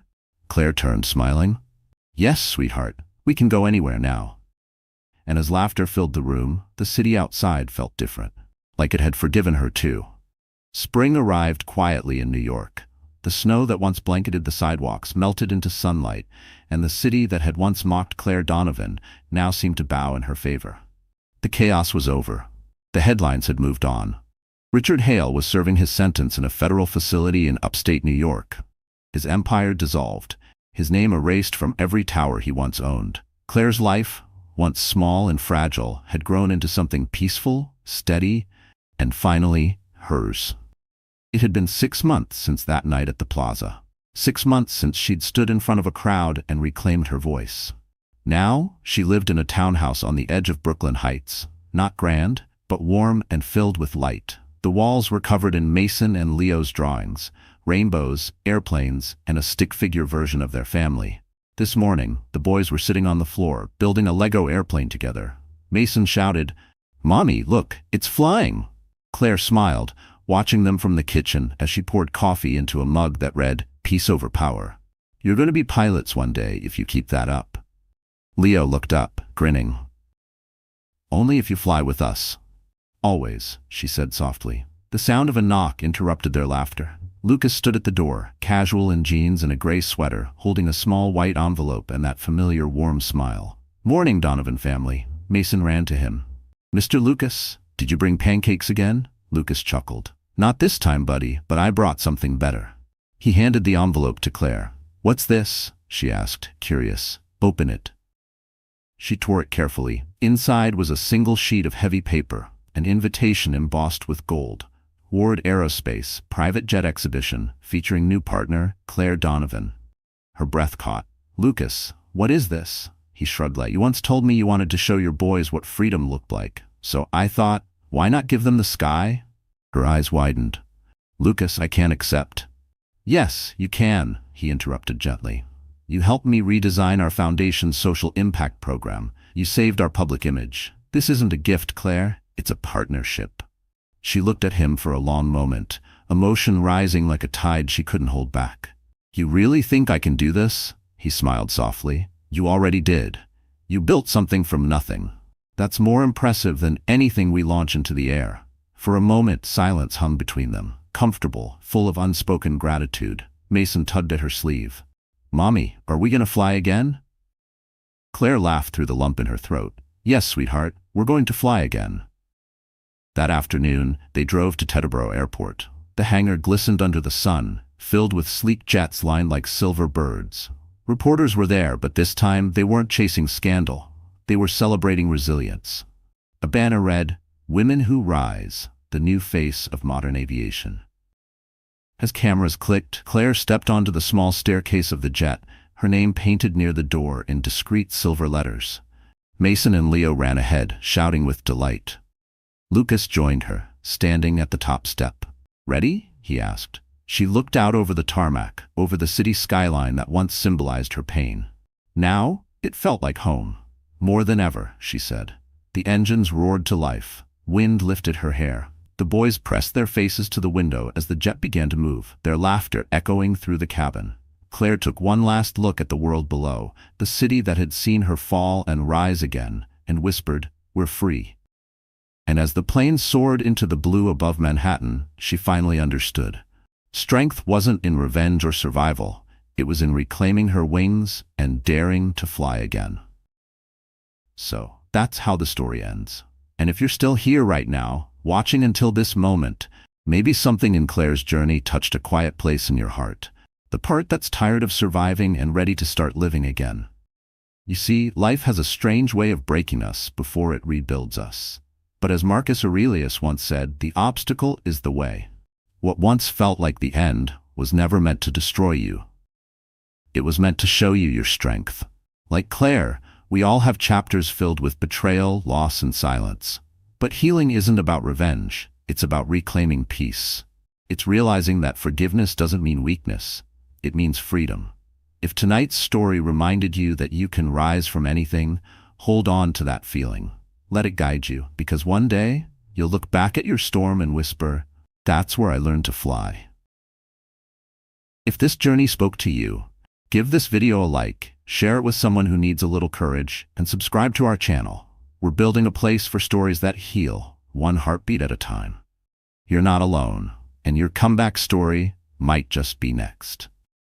Claire turned, smiling. Yes, sweetheart, we can go anywhere now. And as laughter filled the room, the city outside felt different, like it had forgiven her too. Spring arrived quietly in New York. The snow that once blanketed the sidewalks melted into sunlight, and the city that had once mocked Claire Donovan now seemed to bow in her favor. The chaos was over. The headlines had moved on. Richard Hale was serving his sentence in a federal facility in upstate New York. His empire dissolved, his name erased from every tower he once owned. Claire's life, once small and fragile, had grown into something peaceful, steady, and finally, hers. It had been 6 months since that night at the plaza. 6 months since she'd stood in front of a crowd and reclaimed her voice. Now, she lived in a townhouse on the edge of Brooklyn Heights. Not grand, but warm and filled with light. The walls were covered in Mason and Leo's drawings, rainbows, airplanes, and a stick figure version of their family. This morning, the boys were sitting on the floor, building a Lego airplane together. Mason shouted, Mommy, look, it's flying! Claire smiled, watching them from the kitchen as she poured coffee into a mug that read, Peace over power. You're going to be pilots one day if you keep that up. Leo looked up, grinning. Only if you fly with us. Always, she said softly. The sound of a knock interrupted their laughter. Lucas stood at the door, casual in jeans and a gray sweater, holding a small white envelope and that familiar warm smile. Morning, Donovan family. Mason ran to him. Mr. Lucas, did you bring pancakes again? Lucas chuckled. Not this time, buddy, but I brought something better. He handed the envelope to Claire. What's this? She asked, curious. Open it. She tore it carefully. Inside was a single sheet of heavy paper, an invitation embossed with gold. Ward Aerospace, private jet exhibition, featuring new partner, Claire Donovan. Her breath caught. Lucas, what is this? He shrugged lightly. You once told me you wanted to show your boys what freedom looked like. So I thought, why not give them the sky? Her eyes widened. Lucas, I can't accept. Yes, you can, he interrupted gently. You helped me redesign our foundation's social impact program. You saved our public image. This isn't a gift, Claire. It's a partnership. She looked at him for a long moment, emotion rising like a tide she couldn't hold back. You really think I can do this? He smiled softly. You already did. You built something from nothing. That's more impressive than anything we launch into the air. For a moment, silence hung between them, comfortable, full of unspoken gratitude. Mason tugged at her sleeve. Mommy, are we gonna fly again? Claire laughed through the lump in her throat. Yes, sweetheart, we're going to fly again. That afternoon, they drove to Teterboro Airport. The hangar glistened under the sun, filled with sleek jets lined like silver birds. Reporters were there, but this time they weren't chasing scandal. They were celebrating resilience. A banner read, Women Who Rise, the new face of modern aviation. As cameras clicked, Claire stepped onto the small staircase of the jet, her name painted near the door in discreet silver letters. Mason and Leo ran ahead, shouting with delight. Lucas joined her, standing at the top step. Ready? He asked. She looked out over the tarmac, over the city skyline that once symbolized her pain. Now, it felt like home. More than ever, she said. The engines roared to life. Wind lifted her hair. The boys pressed their faces to the window as the jet began to move, their laughter echoing through the cabin. Claire took one last look at the world below, the city that had seen her fall and rise again, and whispered, "We're free." And as the plane soared into the blue above Manhattan, she finally understood. Strength wasn't in revenge or survival. It was in reclaiming her wings and daring to fly again. So, that's how the story ends. And if you're still here right now, watching until this moment, maybe something in Claire's journey touched a quiet place in your heart. The part that's tired of surviving and ready to start living again. You see, life has a strange way of breaking us before it rebuilds us. But as Marcus Aurelius once said, the obstacle is the way. What once felt like the end was never meant to destroy you. It was meant to show you your strength. Like Claire, we all have chapters filled with betrayal, loss, and silence. But healing isn't about revenge. It's about reclaiming peace. It's realizing that forgiveness doesn't mean weakness. It means freedom. If tonight's story reminded you that you can rise from anything, hold on to that feeling. Let it guide you, because one day, you'll look back at your storm and whisper, "That's where I learned to fly." If this journey spoke to you, give this video a like, share it with someone who needs a little courage, and subscribe to our channel. We're building a place for stories that heal, one heartbeat at a time. You're not alone, and your comeback story might just be next.